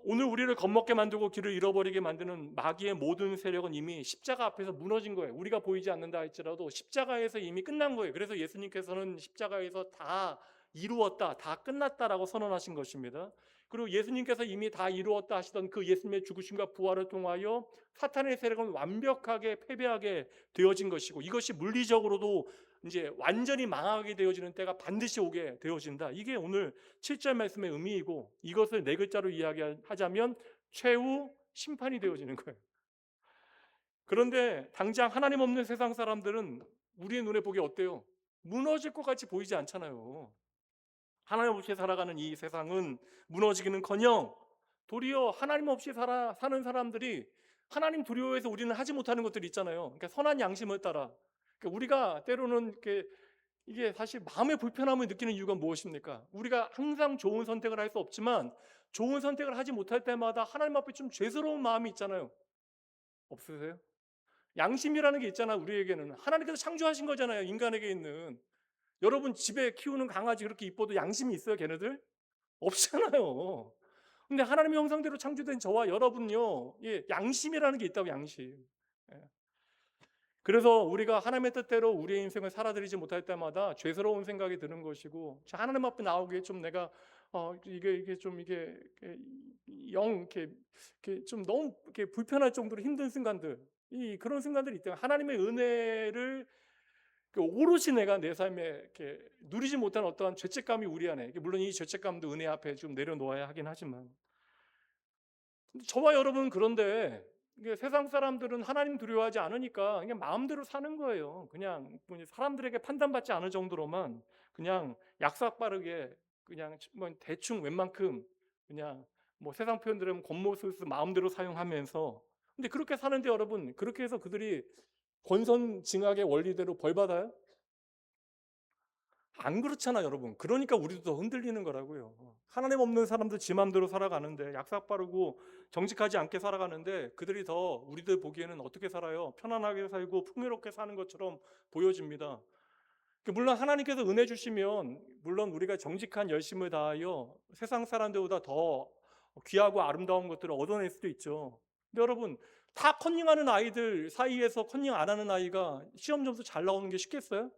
오늘 우리를 겁먹게 만들고 길을 잃어버리게 만드는 마귀의 모든 세력은 이미 십자가 앞에서 무너진 거예요. 우리가 보이지 않는다 할지라도 십자가에서 이미 끝난 거예요. 그래서 예수님께서는 십자가에서 다 이루었다, 다 끝났다라고 선언하신 것입니다. 그리고 예수님께서 이미 다 이루었다 하시던 그 예수님의 죽으심과 부활을 통하여 사탄의 세력은 완벽하게 패배하게 되어진 것이고, 이것이 물리적으로도 이제 완전히 망하게 되어지는 때가 반드시 오게 되어진다. 이게 오늘 7절 말씀의 의미이고, 이것을 네 글자로 이야기하자면 최후 심판이 되어지는 거예요. 그런데 당장 하나님 없는 세상 사람들은 우리의 눈에 보기 어때요? 무너질 것 같이 보이지 않잖아요. 하나님 없이 살아가는 이 세상은 무너지기는커녕 도리어 하나님 없이 사는 사람들이 하나님 두려워해서 우리는 하지 못하는 것들이 있잖아요. 그러니까 선한 양심을 따라. 그러니까 우리가 때로는 이게 사실 마음의 불편함을 느끼는 이유가 무엇입니까? 우리가 항상 좋은 선택을 할 수 없지만 좋은 선택을 하지 못할 때마다 하나님 앞에 좀 죄스러운 마음이 있잖아요. 없으세요? 양심이라는 게 있잖아. 우리에게는 하나님께서 창조하신 거잖아요. 인간에게 있는. 여러분 집에 키우는 강아지 그렇게 이뻐도 양심이 있어요, 걔네들? 없잖아요. 근데 하나님의 형상대로 창조된 저와 여러분요, 예, 양심이라는 게 있다고, 양심. 예. 그래서 우리가 하나님의 뜻대로 우리의 인생을 살아들이지 못할 때마다 죄스러운 생각이 드는 것이고, 하나님 앞에 나오기에 좀 내가 이게 좀 너무 이렇게 불편할 정도로 힘든 순간들, 그런 순간들이 있다. 하나님의 은혜를 오롯이 내가 내 삶에 이렇게 누리지 못한 어떠한 죄책감이 우리 안에, 물론 이 죄책감도 은혜 앞에 좀 내려놓아야 하긴 하지만, 저와 여러분은 그런데 세상 사람들은 하나님 두려워하지 않으니까 그냥 마음대로 사는 거예요. 그냥 사람들에게 판단받지 않을 정도로만 그냥 약삭 빠르게 그냥 뭐 대충 웬만큼 그냥 뭐 세상 표현들은 겉모습을 마음대로 사용하면서, 근데 그렇게 사는데 여러분, 그렇게 해서 그들이 권선징악의 원리대로 벌 받아요? 안 그렇잖아, 여러분. 그러니까 우리도 더 흔들리는 거라고요. 하나님 없는 사람들 지 맘대로 살아가는데, 약삭 빠르고 정직하지 않게 살아가는데, 그들이 더 우리들 보기에는 어떻게 살아요? 편안하게 살고 풍요롭게 사는 것처럼 보여집니다. 물론 하나님께서 은혜 주시면, 물론 우리가 정직한 열심을 다하여 세상 사람들보다 더 귀하고 아름다운 것들을 얻어낼 수도 있죠. 근데 여러분, 다 컨닝하는 아이들 사이에서 컨닝 안 하는 아이가 시험 점수 잘 나오는 게 쉽겠어요?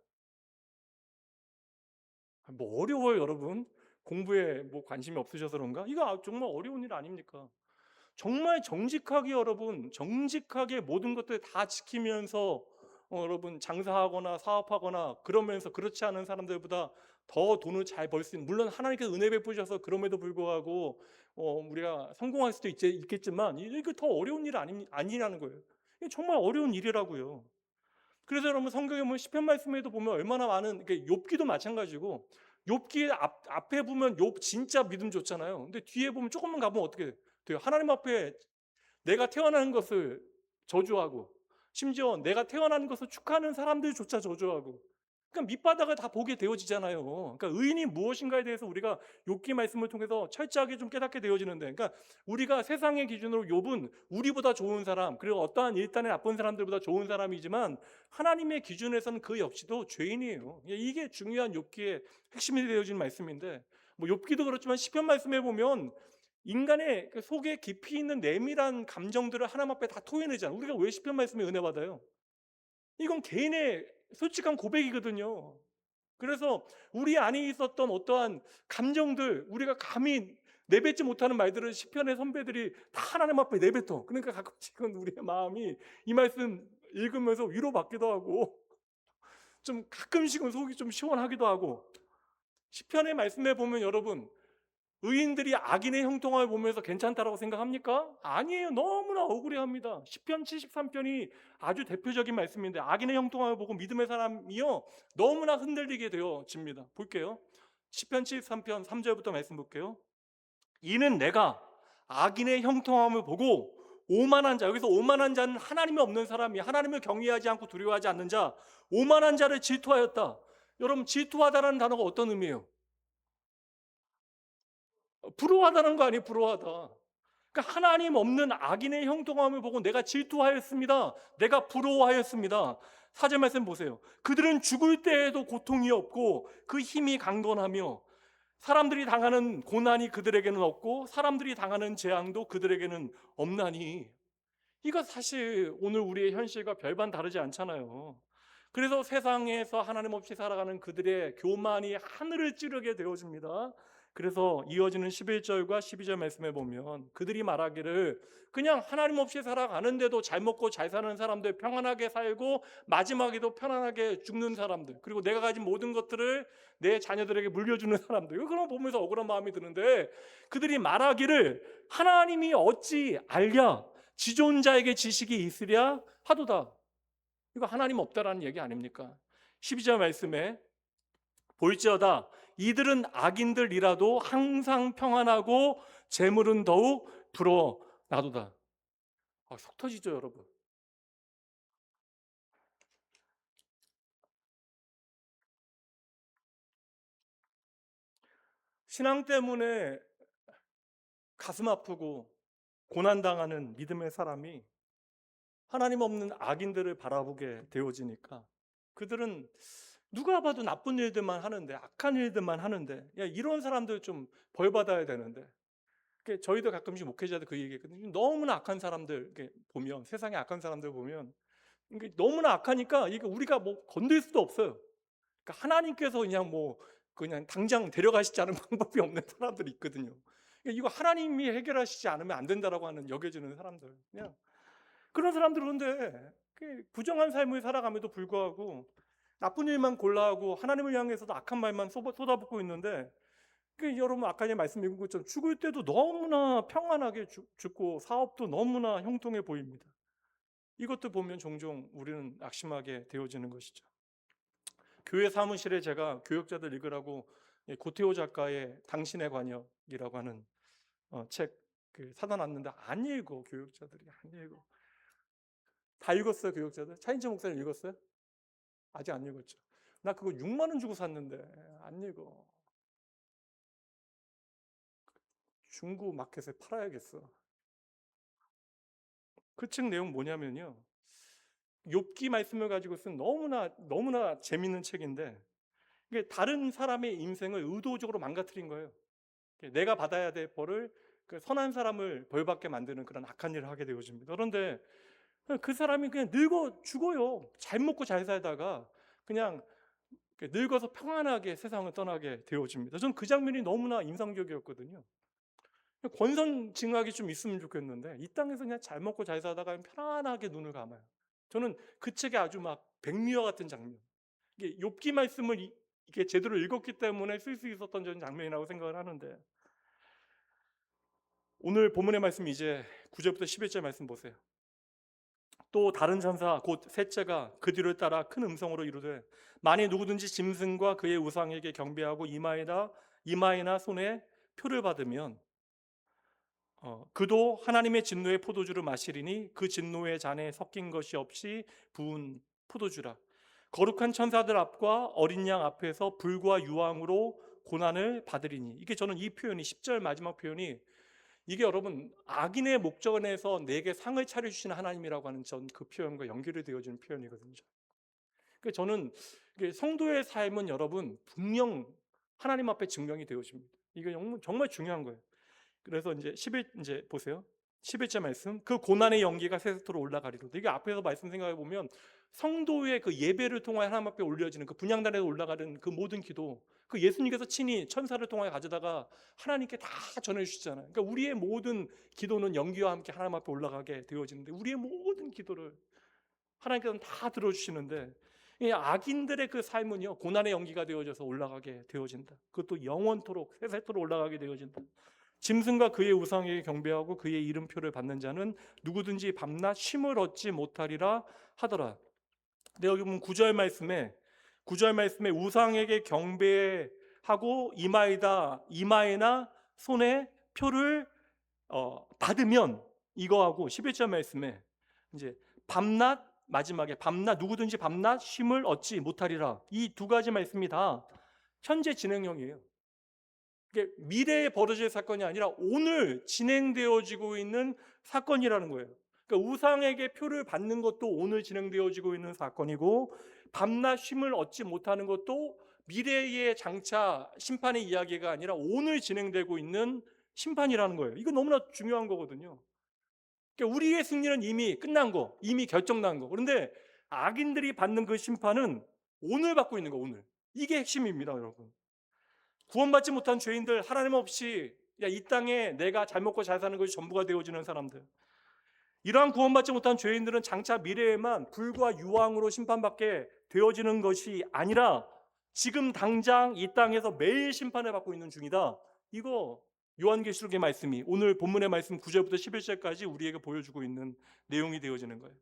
뭐 어려워요, 여러분. 공부에 뭐 관심이 없으셔서 그런가? 이거 정말 어려운 일 아닙니까? 정말 정직하게, 여러분, 정직하게 모든 것들 다 지키면서 여러분 장사하거나 사업하거나 그러면서 그렇지 않은 사람들보다 더 돈을 잘 벌 수 있는, 물론 하나님께서 은혜 베푸셔서 그럼에도 불구하고 우리가 성공할 수도 있겠지만, 이거 더 어려운 일 아니라는 거예요. 이게 정말 어려운 일이라고요. 그래서 여러분, 성경에 보면 시편 말씀에도 보면 얼마나 많은, 욥기도 마찬가지고, 욥기 앞에 보면 욥 진짜 믿음 좋잖아요. 근데 뒤에 보면 조금만 가보면 어떻게 돼요? 하나님 앞에 내가 태어나는 것을 저주하고, 심지어 내가 태어나는 것을 축하하는 사람들조차 저주하고, 그러니까 밑바닥을 다 보게 되어지잖아요. 그러니까 의인이 무엇인가에 대해서 우리가 욥기 말씀을 통해서 철저하게 좀 깨닫게 되어지는데, 그러니까 우리가 세상의 기준으로 욥은 우리보다 좋은 사람, 그리고 어떠한 일단의 나쁜 사람들보다 좋은 사람이지만, 하나님의 기준에서는 그 역시도 죄인이에요. 이게 중요한 욥기의 핵심이 되어진 말씀인데, 뭐 욥기도 그렇지만 시편 말씀에 보면 인간의 속에 깊이 있는 내밀한 감정들을 하나님 앞에 다 토해내잖아요. 우리가 왜 시편 말씀에 은혜 받아요? 이건 개인의 솔직한 고백이거든요. 그래서 우리 안에 있었던 어떠한 감정들, 우리가 감히 내뱉지 못하는 말들을 시편의 선배들이 다 하나님 앞에 내뱉어. 그러니까 가끔씩은 우리의 마음이 이 말씀 읽으면서 위로받기도 하고, 좀 가끔씩은 속이 좀 시원하기도 하고. 시편의 말씀에 보면 여러분, 의인들이 악인의 형통함을 보면서 괜찮다라고 생각합니까? 아니에요. 너무나 억울해합니다. 시편 73편이 아주 대표적인 말씀인데, 악인의 형통함을 보고 믿음의 사람이요 너무나 흔들리게 되어집니다. 볼게요. 시편 73편 3절부터 말씀 볼게요. 이는 내가 악인의 형통함을 보고 오만한 자, 여기서 오만한 자는 하나님이 없는 사람이, 하나님을 경외하지 않고 두려워하지 않는 자, 오만한 자를 질투하였다. 여러분, 질투하다라는 단어가 어떤 의미예요? 부러워하다는 거 아니에요? 부러워하다. 그러니까 하나님 없는 악인의 형통함을 보고 내가 질투하였습니다. 내가 부러워하였습니다. 4절 말씀 보세요. 그들은 죽을 때에도 고통이 없고 그 힘이 강건하며 사람들이 당하는 고난이 그들에게는 없고 사람들이 당하는 재앙도 그들에게는 없나니. 이거 사실 오늘 우리의 현실과 별반 다르지 않잖아요. 그래서 세상에서 하나님 없이 살아가는 그들의 교만이 하늘을 찌르게 되어집니다. 그래서 이어지는 11절과 12절 말씀에 보면 그들이 말하기를 그냥 하나님 없이 살아가는데도 잘 먹고 잘 사는 사람들, 평안하게 살고 마지막에도 편안하게 죽는 사람들, 그리고 내가 가진 모든 것들을 내 자녀들에게 물려주는 사람들, 그런 거 보면서 억울한 마음이 드는데, 그들이 말하기를 하나님이 어찌 알랴, 지존자에게 지식이 있으랴 하도다. 이거 하나님 없다라는 얘기 아닙니까? 12절 말씀에 볼지어다 이들은 악인들이라도 항상 평안하고 재물은 더욱 불어나도다. 속 터지죠, 여러분. 신앙 때문에 가슴 아프고 고난당하는 믿음의 사람이 하나님 없는 악인들을 바라보게 되어지니까 그들은 누가 봐도 나쁜 일들만 하는데, 악한 일들만 하는데, 야, 이런 사람들 좀 벌 받아야 되는데. 저희도 가끔씩 목회자들 그 얘기했거든요. 너무나 악한 사람들 이렇게 보면, 세상에 악한 사람들 보면 이게 너무나 악하니까 이게 우리가 뭐 건들 수도 없어요. 그러니까 하나님께서 그냥 당장 데려가시지 않은 방법이 없는 사람들이 있거든요. 그러니까 이거 하나님이 해결하시지 않으면 안 된다라고 하는 여겨지는 사람들. 그냥 그런 사람들은 근데 부정한 삶을 살아감에도 불구하고 나쁜 일만 골라하고 하나님을 향해서도 악한 말만 쏟아붓고 있는데, 여러분 아까 말씀드린 것처럼 죽을 때도 너무나 평안하게 죽고 사업도 너무나 형통해 보입니다. 이것도 보면 종종 우리는 낙심하게 되어지는 것이죠. 교회 사무실에 제가 교역자들 읽으라고 고태호 작가의 당신의 관역이라고 하는 책 사다 놨는데 안 읽어. 교역자들이 안 읽어. 다 읽었어요, 교역자들? 차인철 목사님 읽었어요? 아직 안 읽었죠. 나 그거 6만 원 주고 샀는데 안 읽어. 중고 마켓에 팔아야겠어. 그 책 내용 뭐냐면요, 욥기 말씀을 가지고 쓴 너무나 재밌는 책인데, 이게 다른 사람의 인생을 의도적으로 망가뜨린 거예요. 내가 받아야 될 벌을 선한 사람을 벌받게 만드는 그런 악한 일을 하게 되어집니다. 그런데 그 사람이 그냥 늙어 죽어요. 잘 먹고 잘 살다가 그냥 늙어서 평안하게 세상을 떠나게 되어집니다. 저는 그 장면이 너무나 인상적이었거든요. 권선징악이 좀 있으면 좋겠는데 이 땅에서 그냥 잘 먹고 잘 살다가 편안하게 눈을 감아요. 저는 그 책에 아주 막 백미와 같은 장면, 이게 욥기 말씀을 이게 제대로 읽었기 때문에 쓸 수 있었던 저는 장면이라고 생각을 하는데, 오늘 본문의 말씀 이제 9절부터 11절 말씀 보세요. 또 다른 천사 곧 셋째가 그 뒤를 따라 큰 음성으로 이르되 만일 누구든지 짐승과 그의 우상에게 경배하고 이마에나 손에 표를 받으면 그도 하나님의 진노의 포도주를 마시리니 그 진노의 잔에 섞인 것이 없이 부은 포도주라. 거룩한 천사들 앞과 어린 양 앞에서 불과 유황으로 고난을 받으리니. 이게 저는 이 표현이 10절 마지막 표현이 이게 여러분 악인의 목전에서 내게 상을 차려주시는 하나님이라고 하는 전 그 표현과 연결이 되어지는 표현이거든요. 그러니까 저는 성도의 삶은 여러분 분명 하나님 앞에 증명이 되어집니다. 이게 정말 중요한 거예요. 그래서 이제 보세요. 11절 말씀. 그 고난의 연기가 세세토로 올라가리로다. 이게 앞에서 말씀 생각해 보면 성도의 그 예배를 통하여 하나님 앞에 올려지는 그 분향단에 올라가는 그 모든 기도, 그 예수님께서 친히 천사를 통하여 가져다가 하나님께 다 전해 주시잖아요. 그러니까 우리의 모든 기도는 연기와 함께 하나님 앞에 올라가게 되어지는데, 우리의 모든 기도를 하나님께서는 다 들어주시는데, 이 악인들의 그 삶은요 고난의 연기가 되어져서 올라가게 되어진다. 그것도 영원토록 세세토록 올라가게 되어진다. 짐승과 그의 우상에게 경배하고 그의 이름표를 받는 자는 누구든지 밤낮 쉼을 얻지 못하리라 하더라. 근데 여기 보면 9절 말씀에 우상에게 경배하고 이마에나 손에 표를 받으면, 이거하고 11절 말씀에 이제 마지막에 밤낮 누구든지 밤낮 쉼을 얻지 못하리라, 이 두 가지 말씀이 다 현재 진행형이에요. 미래에 벌어질 사건이 아니라 오늘 진행되어지고 있는 사건이라는 거예요. 그러니까 우상에게 표를 받는 것도 오늘 진행되어지고 있는 사건이고, 밤낮 쉼을 얻지 못하는 것도 미래의 장차 심판의 이야기가 아니라 오늘 진행되고 있는 심판이라는 거예요. 이거 너무나 중요한 거거든요. 그러니까 우리의 승리는 이미 끝난 거, 이미 결정난 거. 그런데 악인들이 받는 그 심판은 오늘 받고 있는 거, 오늘. 이게 핵심입니다, 여러분. 구원받지 못한 죄인들, 하나님 없이 이 땅에 내가 잘 먹고 잘 사는 것이 전부가 되어지는 사람들, 이러한 구원받지 못한 죄인들은 장차 미래에만 불과 유황으로 심판받게 되어지는 것이 아니라 지금 당장 이 땅에서 매일 심판을 받고 있는 중이다. 이거 요한계시록의 말씀이 오늘 본문의 말씀 9절부터 11절까지 우리에게 보여주고 있는 내용이 되어지는 거예요.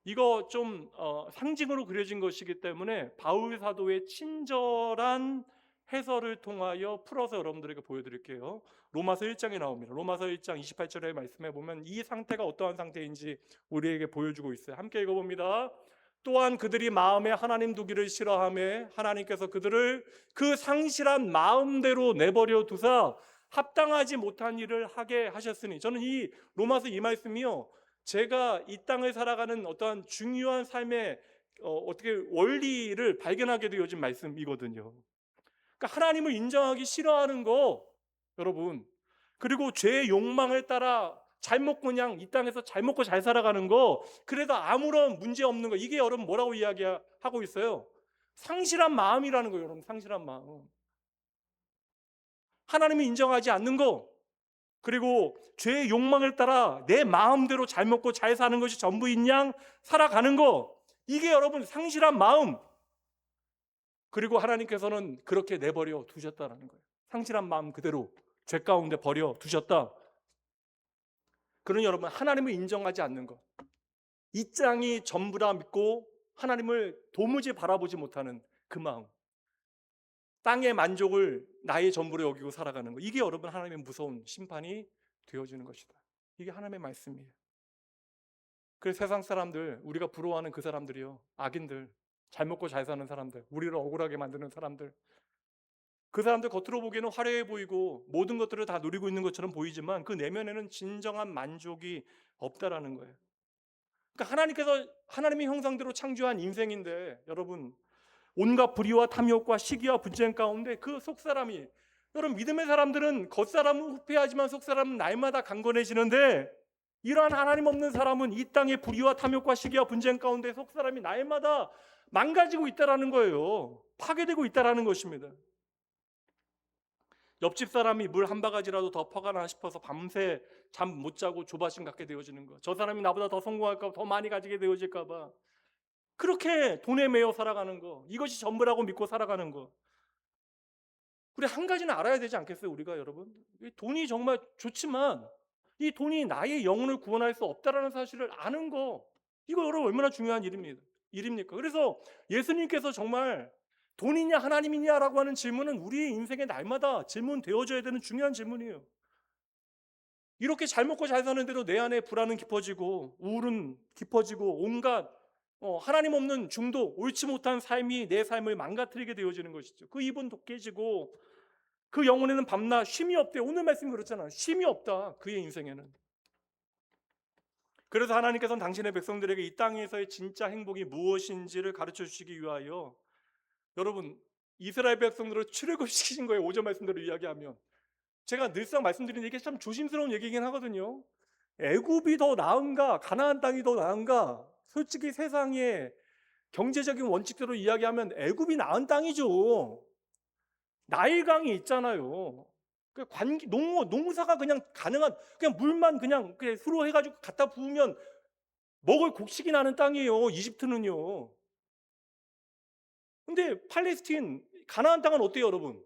이거 좀 상징으로 그려진 것이기 때문에 바울 사도의 친절한 해설을 통하여 풀어서 여러분들에게 보여드릴게요. 로마서 1장에 나옵니다. 로마서 1장 28절의 말씀에 보면 이 상태가 어떠한 상태인지 우리에게 보여주고 있어요. 함께 읽어봅니다. 또한 그들이 마음에 하나님 두기를 싫어하며 하나님께서 그들을 그 상실한 마음대로 내버려 두사 합당하지 못한 일을 하게 하셨으니, 저는 이 로마서 이 말씀이요, 제가 이 땅을 살아가는 어떠한 중요한 삶의 어떻게 원리를 발견하게 되어진 말씀이거든요. 그러니까 하나님을 인정하기 싫어하는 거, 여러분, 그리고 죄의 욕망을 따라 잘 먹고 그냥 이 땅에서 잘 먹고 잘 살아가는 거, 그래도 아무런 문제 없는 거, 이게 여러분 뭐라고 이야기하고 있어요? 상실한 마음이라는 거예요. 여러분, 상실한 마음. 하나님을 인정하지 않는 거, 그리고 죄의 욕망을 따라 내 마음대로 잘 먹고 잘 사는 것이 전부인 양 살아가는 거, 이게 여러분 상실한 마음. 그리고 하나님께서는 그렇게 내버려 두셨다는 거예요. 상실한 마음 그대로 죄 가운데 버려 두셨다. 그러니 여러분, 하나님을 인정하지 않는 것, 이 땅이 전부라 믿고 하나님을 도무지 바라보지 못하는 그 마음, 땅의 만족을 나의 전부로 여기고 살아가는 것, 이게 여러분 하나님의 무서운 심판이 되어지는 것이다. 이게 하나님의 말씀이에요. 그래서 세상 사람들, 우리가 부러워하는 그 사람들이요, 악인들, 잘 먹고 잘 사는 사람들, 우리를 억울하게 만드는 사람들, 그 사람들 겉으로 보기에는 화려해 보이고 모든 것들을 다 누리고 있는 것처럼 보이지만 그 내면에는 진정한 만족이 없다라는 거예요. 그러니까 하나님께서 하나님의 형상대로 창조한 인생인데, 여러분, 온갖 불의와 탐욕과 시기와 분쟁 가운데 그 속사람이, 여러분, 믿음의 사람들은 겉사람은 후패하지만 속사람은 날마다 강건해지는데, 이러한 하나님 없는 사람은 이 땅의 불의와 탐욕과 시기와 분쟁 가운데 속사람이 날마다 망가지고 있다라는 거예요. 파괴되고 있다라는 것입니다. 옆집 사람이 물 한 바가지라도 더 퍼가나 싶어서 밤새 잠 못 자고 조바심 갖게 되어지는 거, 저 사람이 나보다 더 성공할까 봐, 더 많이 가지게 되어질까 봐 그렇게 돈에 매여 살아가는 거, 이것이 전부라고 믿고 살아가는 거. 우리 한 가지는 알아야 되지 않겠어요? 우리가, 여러분, 이 돈이 정말 좋지만 이 돈이 나의 영혼을 구원할 수 없다라는 사실을 아는 거, 이거 여러분 얼마나 중요한 일입니까? 그래서 예수님께서 정말 돈이냐 하나님이냐라고 하는 질문은 우리의 인생에 날마다 질문되어져야 되는 중요한 질문이에요. 이렇게 잘 먹고 잘 사는데도 내 안에 불안은 깊어지고 우울은 깊어지고 온갖 하나님 없는 중독, 옳지 못한 삶이 내 삶을 망가뜨리게 되어지는 것이죠. 그 입은 독해지고 그 영혼에는 밤낮 쉼이 없대. 오늘 말씀이 그렇잖아요. 쉼이 없다, 그의 인생에는. 그래서 하나님께서는 당신의 백성들에게 이 땅에서의 진짜 행복이 무엇인지를 가르쳐 주시기 위하여, 여러분, 이스라엘 백성들을 출애굽시키신 거예요. 5절 말씀대로 이야기하면. 제가 늘상 말씀드리는 얘기 참 조심스러운 얘기긴 하거든요. 애굽이 더 나은가 가나안 땅이 더 나은가, 솔직히 세상의 경제적인 원칙대로 이야기하면 애굽이 나은 땅이죠. 나일강이 있잖아요. 농사가 그냥 가능한, 그냥 물만 그냥 수로 해가지고 갖다 부으면 먹을 곡식이 나는 땅이에요, 이집트는요. 근데 팔레스틴, 가나안 땅은 어때요, 여러분?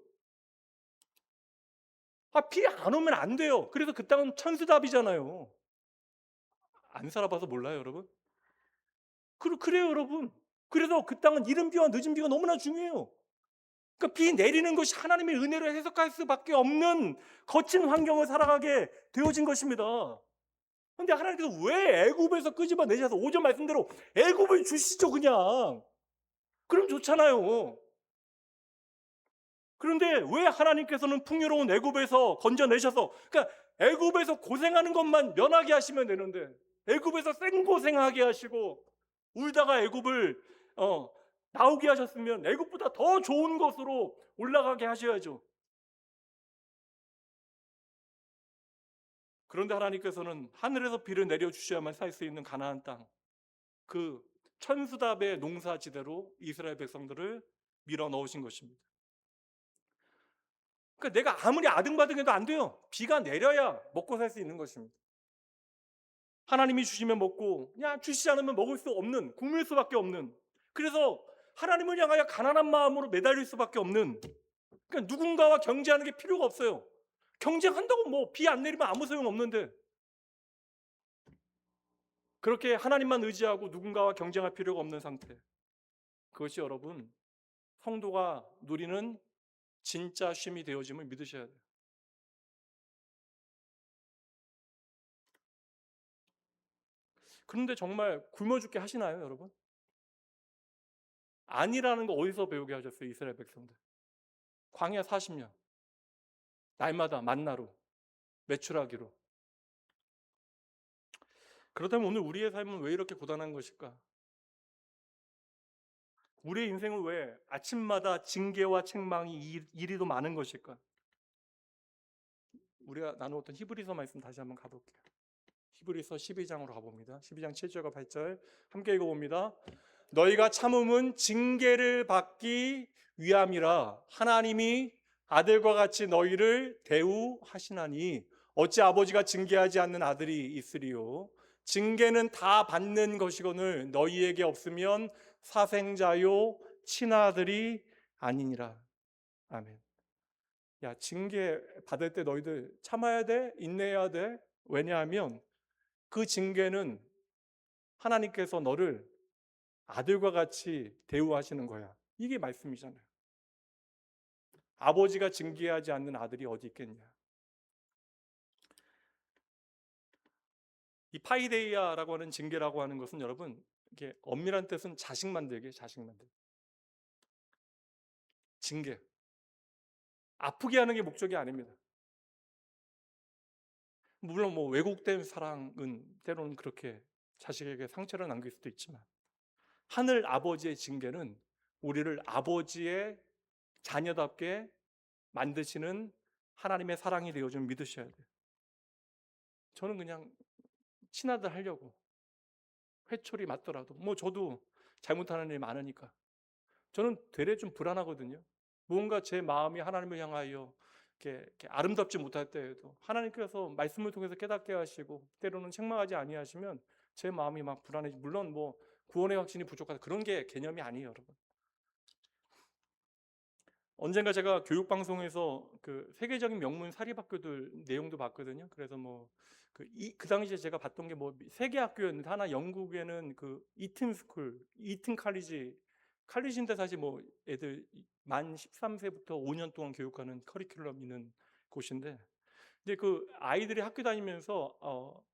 비 안 오면 안 돼요. 그래서 그 땅은 천수답이잖아요. 안 살아봐서 몰라요, 여러분? 그래요, 여러분. 그래서 그 땅은 이른 비와 늦은 비가 너무나 중요해요. 그러니까 비 내리는 것이 하나님의 은혜로 해석할 수밖에 없는 거친 환경을 살아가게 되어진 것입니다. 그런데 하나님께서 왜 애굽에서 끄집어내셔서 5절 말씀대로 애굽을 주시죠, 그냥. 그럼 좋잖아요. 그런데 왜 하나님께서는 풍요로운 애굽에서 건져내셔서, 그러니까 애굽에서 고생하는 것만 면하게 하시면 되는데 애굽에서 생고생하게 하시고 울다가 애굽을 나오게 하셨으면 애굽보다 더 좋은 것으로 올라가게 하셔야죠. 그런데 하나님께서는 하늘에서 비를 내려주셔야만 살 수 있는 가나안 땅, 그 천수답의 농사지대로 이스라엘 백성들을 밀어 넣으신 것입니다. 그러니까 내가 아무리 아등바등해도 안 돼요. 비가 내려야 먹고 살 수 있는 것입니다. 하나님이 주시면 먹고 그냥 주시지 않으면 먹을 수 없는, 굶을 수밖에 없는, 그래서 하나님을 향하여 가난한 마음으로 매달릴 수밖에 없는, 그러니까 누군가와 경쟁하는 게 필요가 없어요. 경쟁한다고 뭐 비 안 내리면 아무 소용 없는데, 그렇게 하나님만 의지하고 누군가와 경쟁할 필요가 없는 상태, 그것이 여러분 성도가 누리는 진짜 쉼이 되어짐을 믿으셔야 돼요. 그런데 정말 굶어 죽게 하시나요, 여러분? 아니라는 거 어디서 배우게 하셨어요, 이스라엘 백성들? 광야 40년, 날마다 만나로, 메추라기로. 그렇다면 오늘 우리의 삶은 왜 이렇게 고단한 것일까? 우리의 인생은 왜 아침마다 징계와 책망이 이리도 많은 것일까? 우리가 나누었던 히브리서 말씀 다시 한번 가볼게요. 히브리서 12장으로 가봅니다. 12장 7절과 8절 함께 읽어봅니다. 너희가 참음은 징계를 받기 위함이라 하나님이 아들과 같이 너희를 대우하시나니 어찌 아버지가 징계하지 않는 아들이 있으리요. 징계는 다 받는 것이거늘 너희에게 없으면 사생자요 친아들이 아니니라. 아멘. 야, 징계 받을 때 너희들 참아야 돼? 인내해야 돼? 왜냐하면 그 징계는 하나님께서 너를 아들과 같이 대우하시는 거야. 이게 말씀이잖아요. 아버지가 징계하지 않는 아들이 어디 있겠냐. 이 파이데이아라고 하는 징계라고 하는 것은 여러분, 이게 엄밀한 뜻은 자식 만들기, 자식 만들기. 징계. 아프게 하는 게 목적이 아닙니다. 물론 뭐 왜곡된 사랑은 때로는 그렇게 자식에게 상처를 남길 수도 있지만, 하늘 아버지의 징계는 우리를 아버지의 자녀답게 만드시는 하나님의 사랑이 되어 좀 믿으셔야 돼요. 저는 그냥 친아들 하려고, 회초리 맞더라도 뭐 저도 잘못하는 일이 많으니까 저는 되레 좀 불안하거든요. 무언가 제 마음이 하나님을 향하여 이렇게 아름답지 못할 때에도 하나님께서 말씀을 통해서 깨닫게 하시고 때로는 책망하지 아니하시면 제 마음이 막 불안해지. 물론 뭐 구원의 확신이 부족하다 그런 게 개념이 아니에요, 여러분. 언젠가 제가 교육방송에서 그 세계적인 명문 사립학교들 내용도 봤거든요. 그래서 뭐 그 당시에 제가 봤던 게 뭐 세 개 학교였는데, 하나 영국에는 그 이튼 스쿨, 이튼 칼리지인데 사실 뭐 애들 만 13세부터 5년 동안 교육하는 커리큘럼 있는 곳인데, 이제 그 아이들이 학교 다니면서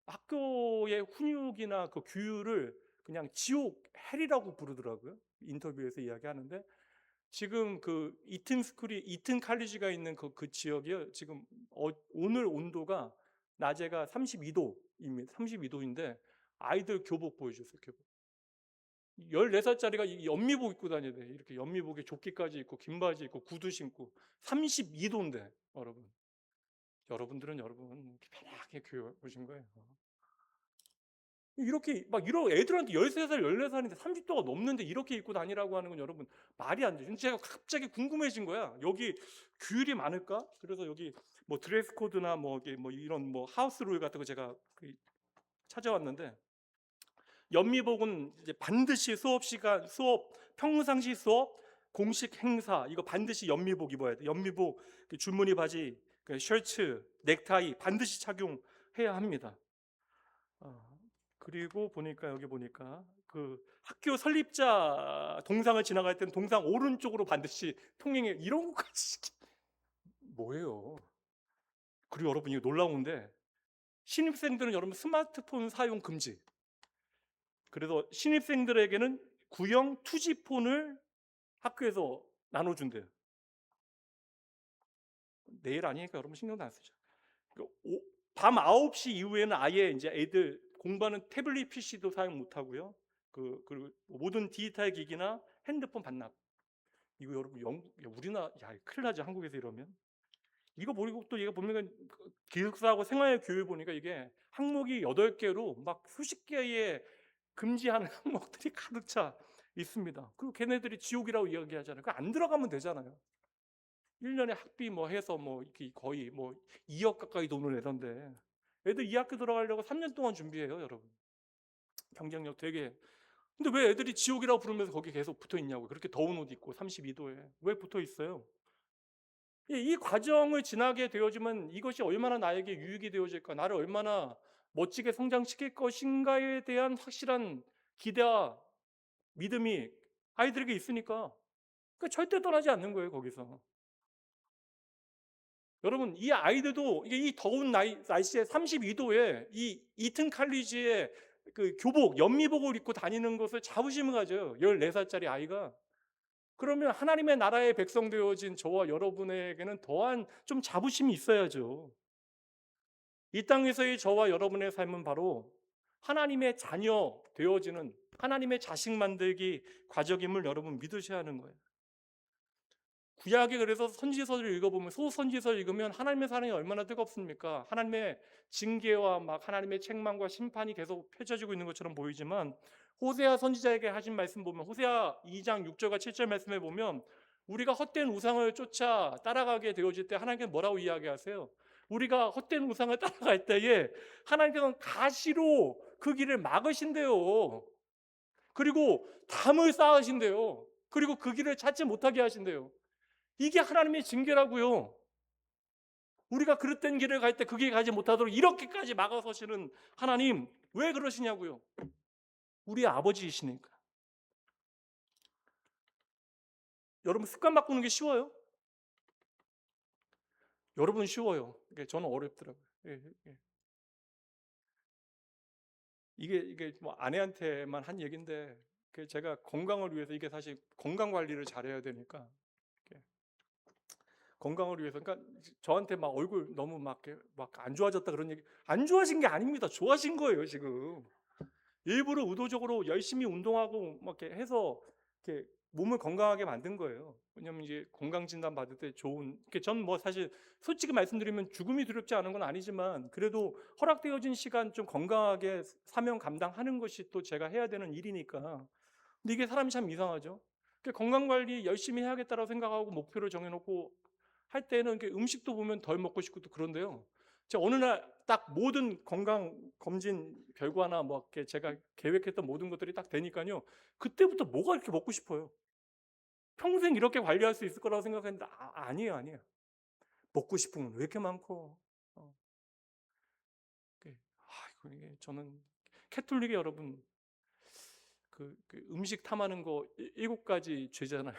학교의 훈육이나 그 규율을 그냥 지옥 헬이라고 부르더라고요. 인터뷰에서 이야기하는데, 지금 그 이튼 칼리지가 있는 그 지역이요. 지금 오늘 온도가 낮에가 32도입니다. 32도인데 아이들 교복 보여줬어요. 교복. 14살짜리가 연미복 입고 다녀야 돼. 이렇게 연미복에 조끼까지 입고 긴 바지 입고 구두 신고 32도인데 여러분들은 여러분 편하게 교회 오신 거예요. 이렇게 막 이런 애들한테 13살, 14살인데 30도가 넘는데 이렇게 입고 다니라고 하는 건 여러분 말이 안 돼요. 제가 갑자기 궁금해진 거야. 여기 규율이 많을까? 그래서 여기 뭐 드레스 코드나 뭐 이런 뭐 하우스 룰 같은 거 제가 찾아왔는데, 연미복은 이제 반드시 수업 시간, 평상시 수업, 공식 행사 이거 반드시 연미복 입어야 돼. 연미복 줄무늬 바지, 셔츠, 넥타이 반드시 착용해야 합니다. 그리고 보니까 여기 보니까 그 학교 설립자 동상을 지나갈 때는 동상 오른쪽으로 반드시 통행해. 이런 것까지 뭐예요? 그리고 여러분 이거 놀라운데, 신입생들은 여러분 스마트폰 사용 금지. 그래서 신입생들에게는 구형 투지폰을 학교에서 나눠준대요. 내일 아니니까 여러분 신경도 안 쓰죠. 밤 9시 이후에는 아예 이제 애들 공부하는 태블릿 PC도 사용 못 하고요. 그리고 모든 디지털 기기나 핸드폰 반납. 이거 여러분 우리나라 큰일 나죠, 한국에서 이러면. 이거 보고 또 얘가 보면 기숙사하고 생활교육 보니까 이게 항목이 8개로 막 수십 개의 금지하는 항목들이 가득 차 있습니다. 그리고 걔네들이 지옥이라고 이야기하잖아요. 그 안 들어가면 되잖아요. 1년에 학비 뭐 해서 뭐 이렇게 거의 뭐 2억 가까이 돈을 내던데 애들 이 학교 들어가려고 3년 동안 준비해요, 여러분. 경쟁력 되게. 근데 왜 애들이 지옥이라고 부르면서 거기 계속 붙어 있냐고요. 그렇게 더운 옷 입고 32도에 왜 붙어 있어요? 이 과정을 지나게 되어지면 이것이 얼마나 나에게 유익이 되어질까, 나를 얼마나 멋지게 성장시킬 것인가에 대한 확실한 기대와 믿음이 아이들에게 있으니까 그러니까 절대 떠나지 않는 거예요, 거기서. 여러분, 이 아이들도 이게 이 더운 날씨에 32도에 이 이튼 칼리지의 그 교복, 연미복을 입고 다니는 것을 자부심을 가져요. 14살짜리 아이가. 그러면 하나님의 나라의 백성 되어진 저와 여러분에게는 더한 좀 자부심이 있어야죠. 이 땅에서의 저와 여러분의 삶은 바로 하나님의 자녀 되어지는 하나님의 자식 만들기 과정임을 여러분 믿으셔야 하는 거예요. 구약에 그래서 선지서를 읽어보면 소선지서를 읽으면 하나님의 사랑이 얼마나 뜨겁습니까? 하나님의 징계와 막 하나님의 책망과 심판이 계속 펼쳐지고 있는 것처럼 보이지만 호세아 선지자에게 하신 말씀 보면 호세아 2장 6절과 7절 말씀에 보면 우리가 헛된 우상을 쫓아 따라가게 되어질 때 하나님께서 뭐라고 이야기하세요? 우리가 헛된 우상을 따라갈 때에 하나님께서는 가시로 그 길을 막으신대요. 그리고 담을 쌓으신대요. 그리고 그 길을 찾지 못하게 하신대요. 이게 하나님의 징계라고요. 우리가 그릇된 길을 갈 때 그 길 가지 못하도록 이렇게까지 막아서시는 하나님 왜 그러시냐고요. 우리 아버지이시니까. 여러분 습관 바꾸는 게 쉬워요? 여러분 쉬워요. 저는 어렵더라고요. 이게 뭐 아내한테만 한 얘기인데 제가 건강을 위해서 이게 사실 건강 관리를 잘해야 되니까 건강을 위해서 그러니까 저한테 막 얼굴 너무 막 안 좋아졌다 그런 얘기 안 좋아진 게 아닙니다. 좋아진 거예요 지금. 일부러 의도적으로 열심히 운동하고 막 이렇게 해서 이렇게 몸을 건강하게 만든 거예요. 왜냐면 이제 건강 진단 받을 때 좋은 전 뭐 사실 솔직히 말씀드리면 죽음이 두렵지 않은 건 아니지만 그래도 허락되어진 시간 좀 건강하게 사명 감당하는 것이 또 제가 해야 되는 일이니까. 근데 이게 사람이 참 이상하죠. 건강 관리 열심히 해야겠다라고 생각하고 목표를 정해놓고 할 때는 음식도 보면 덜 먹고 싶고 또 그런데요. 제가 어느 날 딱 모든 건강 검진 결과나 뭐 이렇게 제가 계획했던 모든 것들이 딱 되니까요. 그때부터 뭐가 이렇게 먹고 싶어요. 평생 이렇게 관리할 수 있을 거라고 생각했는데 아니에요, 아니에요. 먹고 싶은 건 왜 이렇게 많고. 어. 이게 저는 캐톨릭의 여러분 그 음식 탐하는 거 7가지 죄잖아요.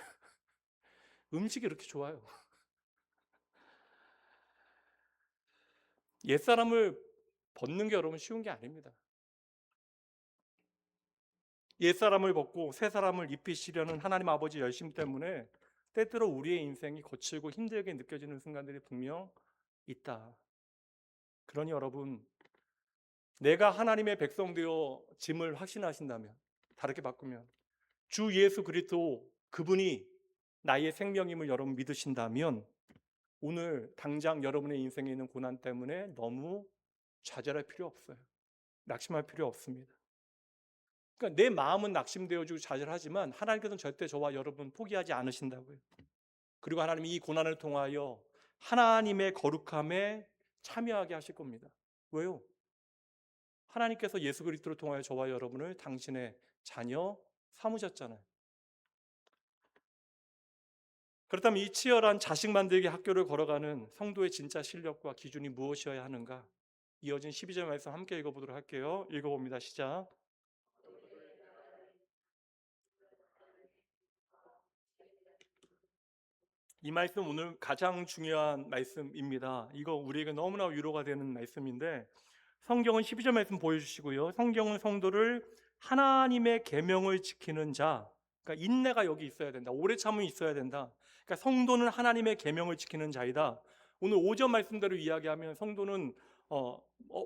음식이 이렇게 좋아요. 옛사람을 벗는 게 여러분 쉬운 게 아닙니다. 옛사람을 벗고 새사람을 입히시려는 하나님 아버지 열심 때문에 때때로 우리의 인생이 거칠고 힘들게 느껴지는 순간들이 분명 있다. 그러니 여러분, 내가 하나님의 백성 되어 짐을 확신하신다면, 다르게 바꾸면 주 예수 그리스도 그분이 나의 생명임을 여러분 믿으신다면 오늘 당장 여러분의 인생에 있는 고난 때문에 너무 좌절할 필요 없어요. 낙심할 필요 없습니다. 그러니까 내 마음은 낙심되어지고 좌절하지만 하나님께서는 절대 저와 여러분 포기하지 않으신다고요. 그리고 하나님이 이 고난을 통하여 하나님의 거룩함에 참여하게 하실 겁니다. 왜요? 하나님께서 예수 그리스도를 통하여 저와 여러분을 당신의 자녀 삼으셨잖아요. 그렇다면 이 치열한 자식 만들기 학교를 걸어가는 성도의 진짜 실력과 기준이 무엇이어야 하는가? 이어진 12절 말씀 함께 읽어보도록 할게요. 읽어봅니다. 시작. 이 말씀 오늘 가장 중요한 말씀입니다. 이거 우리에게 너무나 위로가 되는 말씀인데 성경은 12절 말씀 보여주시고요. 성경은 성도를 하나님의 계명을 지키는 자, 그러니까 인내가 여기 있어야 된다. 오래 참음이 있어야 된다. 그러니까 성도는 하나님의 계명을 지키는 자이다. 오늘 5절 말씀대로 이야기하면 성도는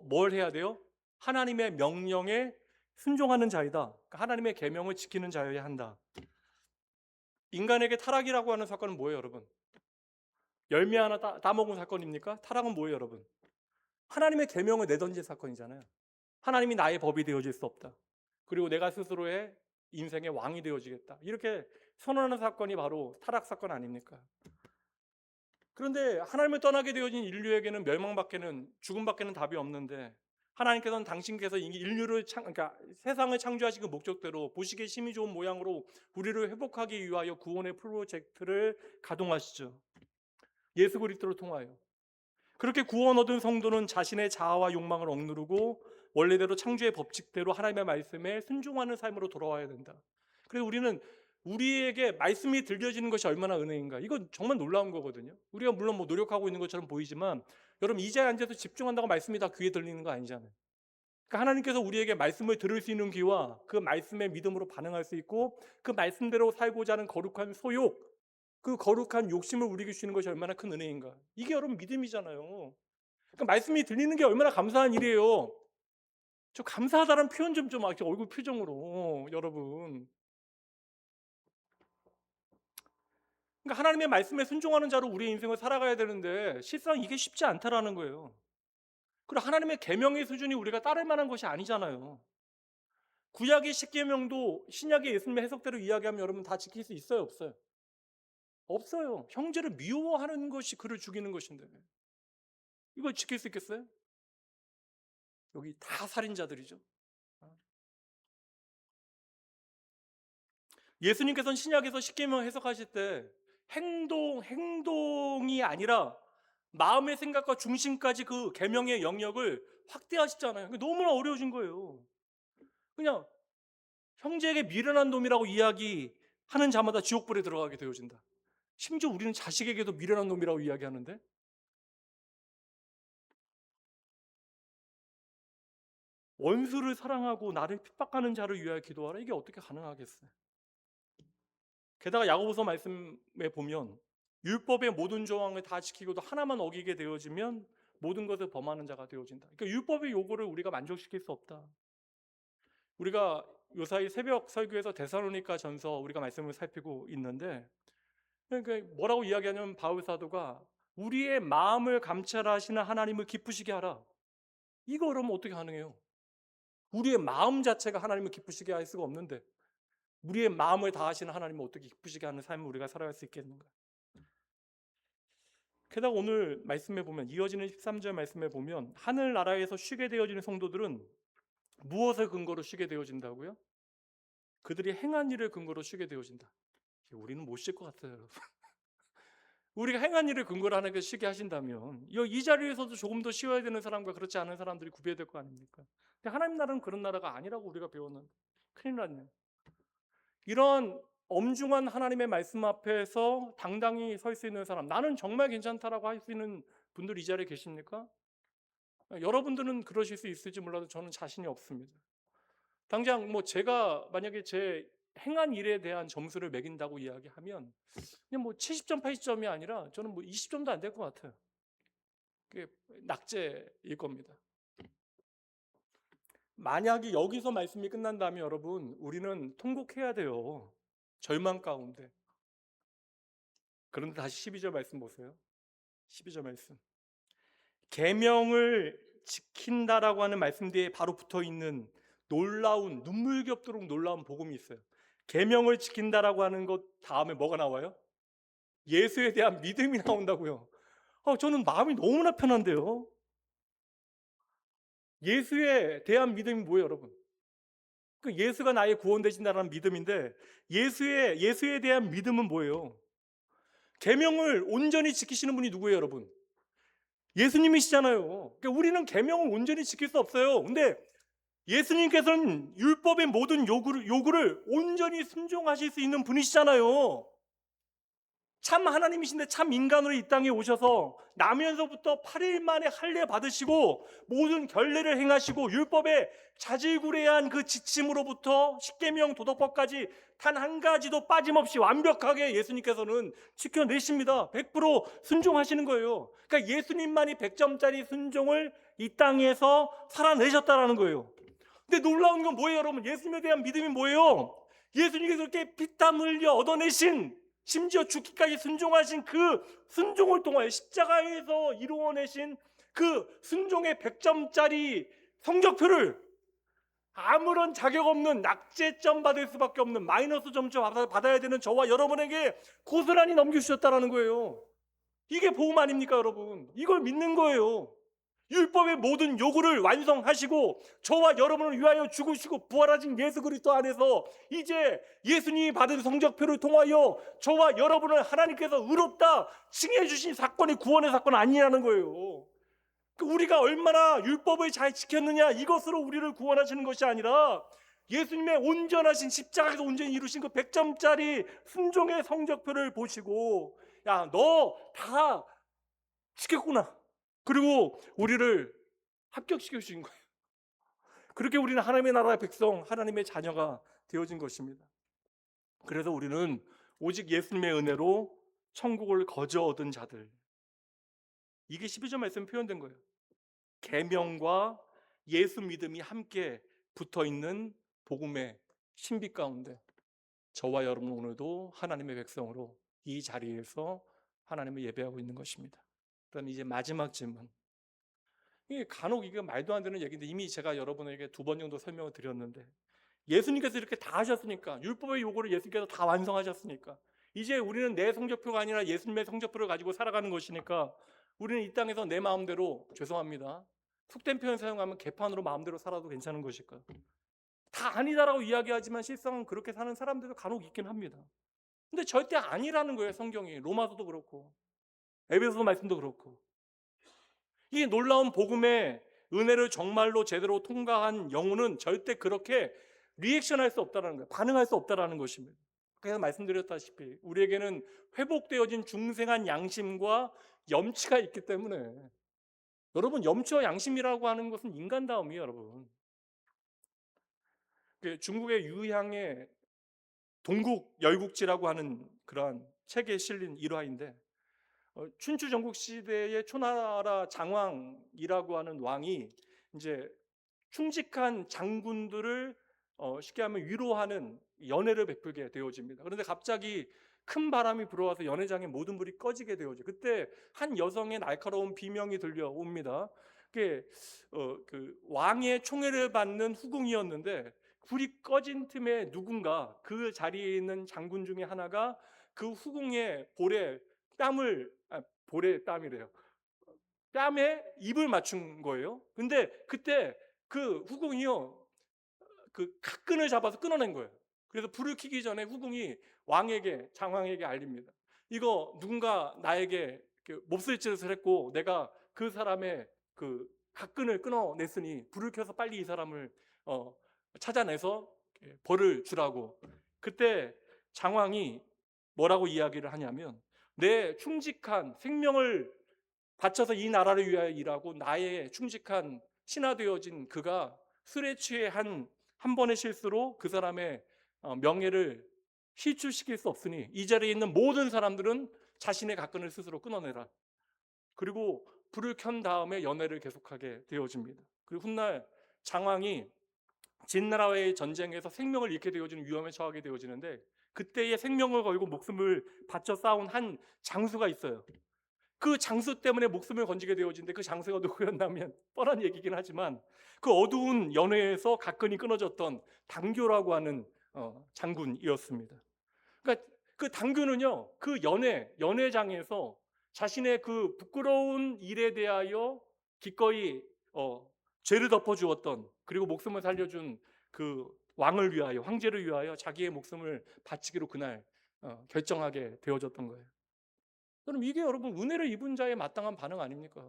뭘 해야 돼요? 하나님의 명령에 순종하는 자이다. 그러니까 하나님의 계명을 지키는 자여야 한다. 인간에게 타락이라고 하는 사건은 뭐예요, 여러분? 열매 하나 따먹은 사건입니까? 타락은 뭐예요, 여러분? 하나님의 계명을 내던진 사건이잖아요. 하나님이 나의 법이 되어질 수 없다. 그리고 내가 스스로의 인생의 왕이 되어지겠다. 이렇게 선언하는 사건이 바로 타락 사건 아닙니까? 그런데 하나님을 떠나게 되어진 인류에게는 멸망밖에는, 죽음밖에는 답이 없는데, 하나님께서는 당신께서 이 인류를 그러니까 세상을 창조하신 그 목적대로 보시기에 심히 좋은 모양으로 우리를 회복하기 위하여 구원의 프로젝트를 가동하시죠. 예수 그리스도를 통하여. 그렇게 구원 얻은 성도는 자신의 자아와 욕망을 억누르고 원래대로 창조의 법칙대로 하나님의 말씀에 순종하는 삶으로 돌아와야 된다. 그래서 우리는 우리에게 말씀이 들려지는 것이 얼마나 은혜인가. 이건 정말 놀라운 거거든요. 우리가 물론 뭐 노력하고 있는 것처럼 보이지만 여러분 이 자리에 앉아서 집중한다고 말씀이 다 귀에 들리는 거 아니잖아요. 그러니까 하나님께서 우리에게 말씀을 들을 수 있는 귀와 그 말씀의 믿음으로 반응할 수 있고 그 말씀대로 살고자 하는 거룩한 소욕, 그 거룩한 욕심을 우리에게 주시는 것이 얼마나 큰 은혜인가. 이게 여러분 믿음이잖아요. 그러니까 말씀이 들리는 게 얼마나 감사한 일이에요. 저 감사하다는 표현 좀 얼굴 표정으로 여러분. 그러니까 하나님의 말씀에 순종하는 자로 우리의 인생을 살아가야 되는데 실상 이게 쉽지 않다라는 거예요. 그리고 하나님의 계명의 수준이 우리가 따를 만한 것이 아니잖아요. 구약의 십계명도 신약의 예수님의 해석대로 이야기하면 여러분 다 지킬 수 있어요, 없어요? 없어요. 형제를 미워하는 것이 그를 죽이는 것인데 이걸 지킬 수 있겠어요? 여기 다 살인자들이죠. 예수님께서는 신약에서 십계명 해석하실 때 행동이 아니라 마음의 생각과 중심까지 그 계명의 영역을 확대하시잖아요. 너무나 어려워진 거예요. 그냥 형제에게 미련한 놈이라고 이야기하는 자마다 지옥불에 들어가게 되어진다. 심지어 우리는 자식에게도 미련한 놈이라고 이야기하는데 원수를 사랑하고 나를 핍박하는 자를 위하여 기도하라. 이게 어떻게 가능하겠어요? 게다가 야고보서 말씀에 보면 율법의 모든 조항을 다 지키고도 하나만 어기게 되어지면 모든 것을 범하는 자가 되어진다. 그러니까 율법의 요구를 우리가 만족시킬 수 없다. 우리가 요사이 새벽 설교에서 데살로니가 전서 우리가 말씀을 살피고 있는데 그러니까 뭐라고 이야기하냐면 바울 사도가 우리의 마음을 감찰하시는 하나님을 기쁘시게 하라. 이거 그러면 어떻게 가능해요? 우리의 마음 자체가 하나님을 기쁘시게 할 수가 없는데 우리의 마음을 다하시는 하나님을 어떻게 기쁘시게 하는 삶을 우리가 살아갈 수 있겠는가? 게다가 오늘 말씀에 보면 이어지는 13절 말씀에 보면 하늘나라에서 쉬게 되어지는 성도들은 무엇을 근거로 쉬게 되어진다고요? 그들이 행한 일을 근거로 쉬게 되어진다. 우리는 못 쉴 것 같아요, 여러분. 우리가 행한 일을 근거로 하나님께서 쉬게 하신다면 이 자리에서도 조금 더 쉬어야 되는 사람과 그렇지 않은 사람들이 구별될 거 아닙니까? 근데 하나님 나라는 그런 나라가 아니라고 우리가 배웠는데 큰일 났네요. 이런 엄중한 하나님의 말씀 앞에서 당당히 설 수 있는 사람, 나는 정말 괜찮다라고 할 수 있는 분들 이 자리에 계십니까? 여러분들은 그러실 수 있을지 몰라도 저는 자신이 없습니다. 당장 뭐 제가 만약에 제 행한 일에 대한 점수를 매긴다고 이야기하면 그냥 뭐 70점, 80점이 아니라 저는 뭐 20점도 안 될 것 같아요. 그게 낙제일 겁니다. 만약에 여기서 말씀이 끝난다면 여러분 우리는 통곡해야 돼요. 절망 가운데. 그런데 다시 12절 말씀 보세요. 12절 말씀. 계명을 지킨다라고 하는 말씀 뒤에 바로 붙어 있는 놀라운 눈물겹도록 놀라운 복음이 있어요. 계명을 지킨다라고 하는 것 다음에 뭐가 나와요? 예수에 대한 믿음이 나온다고요. 저는 마음이 너무나 편한데요. 예수에 대한 믿음이 뭐예요, 여러분? 그 예수가 나의 구원 되신다는 믿음인데 예수에 대한 믿음은 뭐예요? 계명을 온전히 지키시는 분이 누구예요, 여러분? 예수님이시잖아요. 그러니까 우리는 계명을 온전히 지킬 수 없어요. 근데 예수님께서는 율법의 모든 요구를 온전히 순종하실 수 있는 분이시잖아요. 참 하나님이신데 참 인간으로 이 땅에 오셔서 나면서부터 8일 만에 할례 받으시고 모든 결례를 행하시고 율법의 자질구레한 그 지침으로부터 십계명 도덕법까지 단 한 가지도 빠짐없이 완벽하게 예수님께서는 지켜내십니다. 100% 순종하시는 거예요. 그러니까 예수님만이 100점짜리 순종을 이 땅에서 살아내셨다라는 거예요. 근데 놀라운 건 뭐예요, 여러분? 예수님에 대한 믿음이 뭐예요? 예수님께서 이렇게 피땀 흘려 얻어내신 심지어 죽기까지 순종하신 그 순종을 통하여 십자가에서 이루어내신 그 순종의 100점짜리 성적표를 아무런 자격 없는 낙제점 받을 수밖에 없는 마이너스 점수 받아야 되는 저와 여러분에게 고스란히 넘겨주셨다는 거예요. 이게 복음 아닙니까, 여러분? 이걸 믿는 거예요. 율법의 모든 요구를 완성하시고 저와 여러분을 위하여 죽으시고 부활하신 예수 그리스도 안에서 이제 예수님이 받은 성적표를 통하여 저와 여러분을 하나님께서 의롭다 칭해 주신 사건이 구원의 사건 아니라는 거예요. 우리가 얼마나 율법을 잘 지켰느냐 이것으로 우리를 구원하시는 것이 아니라 예수님의 온전하신 십자가에서 온전히 이루신 그 100점짜리 순종의 성적표를 보시고 야, 너 다 지켰구나. 그리고 우리를 합격시켜 주신 거예요. 그렇게 우리는 하나님의 나라의 백성, 하나님의 자녀가 되어진 것입니다. 그래서 우리는 오직 예수님의 은혜로 천국을 거저 얻은 자들. 이게 12절 말씀 표현된 거예요. 계명과 예수 믿음이 함께 붙어있는 복음의 신비 가운데 저와 여러분 오늘도 하나님의 백성으로 이 자리에서 하나님을 예배하고 있는 것입니다. 그럼 이제 마지막 질문. 이게 간혹 이게 말도 안 되는 얘기인데 이미 제가 여러분에게 2번 정도 설명을 드렸는데 예수님께서 이렇게 다 하셨으니까 율법의 요구를 예수님께서 다 완성하셨으니까 이제 우리는 내 성적표가 아니라 예수님의 성적표를 가지고 살아가는 것이니까 우리는 이 땅에서 내 마음대로 죄송합니다. 속된 표현 사용하면 개판으로 마음대로 살아도 괜찮은 것일까요? 다 아니다라고 이야기하지만 실상은 그렇게 사는 사람들도 간혹 있긴 합니다. 근데 절대 아니라는 거예요. 성경이 로마서도 그렇고 에베소서 말씀도 그렇고 이 놀라운 복음의 은혜를 정말로 제대로 통과한 영혼은 절대 그렇게 리액션할 수 없다는 거예요. 반응할 수 없다는 것입니다. 그래서 말씀드렸다시피 우리에게는 회복되어진 중생한 양심과 염치가 있기 때문에 여러분 염치와 양심이라고 하는 것은 인간다움이에요. 여러분 중국의 유향의 동국 열국지라고 하는 그러한 책에 실린 일화인데 춘추 전국 시대의 초나라 장왕이라고 하는 왕이 이제 충직한 장군들을 쉽게 하면 위로하는 연회를 베풀게 되어집니다. 그런데 갑자기 큰 바람이 불어와서 연회장의 모든 불이 꺼지게 되어져. 그때 한 여성의 날카로운 비명이 들려옵니다. 그게 그 왕의 총애를 받는 후궁이었는데 불이 꺼진 틈에 누군가 그 자리에 있는 장군 중에 하나가 그 후궁의 볼에 볼에 땀이래요. 뺨에 입을 맞춘 거예요. 근데 그때 그 후궁이요, 그 각끈을 잡아서 끊어낸 거예요. 그래서 불을 켜기 전에 후궁이 장왕에게 알립니다. 이거 누군가 나에게 몹쓸 짓을 했고 내가 그 사람의 그 각끈을 끊어냈으니 불을 켜서 빨리 이 사람을 찾아내서 벌을 주라고. 그때 장왕이 뭐라고 이야기를 하냐면 내 충직한 생명을 바쳐서 이 나라를 위하여 일하고 나의 충직한 신하 되어진 그가 술에 취해 한 번의 실수로 그 사람의 명예를 실추시킬 수 없으니 이 자리에 있는 모든 사람들은 자신의 각근을 스스로 끊어내라. 그리고 불을 켠 다음에 연회를 계속하게 되어집니다. 그리고 훗날 장왕이 진나라와의 전쟁에서 생명을 잃게 되어지는 위험에 처하게 되어지는데 그때의 생명을 걸고 목숨을 바쳐 싸운 한 장수가 있어요. 그 장수 때문에 목숨을 건지게 되어진데 그 장수가 누구였냐면 뻔한 얘기긴 하지만 그 어두운 연회에서 각근이 끊어졌던 당교라고 하는 장군이었습니다. 그러니까 그 당교는요 그 연회장에서 자신의 그 부끄러운 일에 대하여 기꺼이 죄를 덮어주었던 그리고 목숨을 살려준 그 왕을 위하여 황제를 위하여 자기의 목숨을 바치기로 그날 결정하게 되어졌던 거예요. 그럼 이게 여러분 은혜를 입은 자의 마땅한 반응 아닙니까?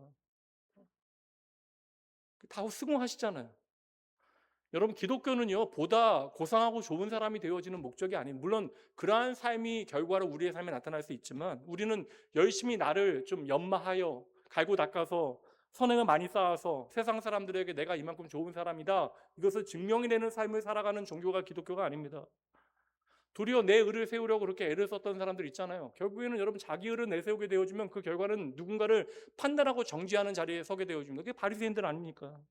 다 수긍하시잖아요. 여러분 기독교는요 보다 고상하고 좋은 사람이 되어지는 목적이 아닌 물론 그러한 삶이 결과로 우리의 삶에 나타날 수 있지만 우리는 열심히 나를 좀 연마하여 갈고 닦아서 선행을 많이 쌓아서 세상 사람들에게 내가 이만큼 좋은 사람이다 이것을 증명해내는 삶을 살아가는 종교가 기독교가 아닙니다. 도리어 내 의를 세우려고 그렇게 애를 썼던 사람들 있잖아요. 결국에는 여러분 자기 의를 내세우게 되어지면 그 결과는 누군가를 판단하고 정지하는 자리에 서게 되어집니다. 그게 바리새인들 아닙니까?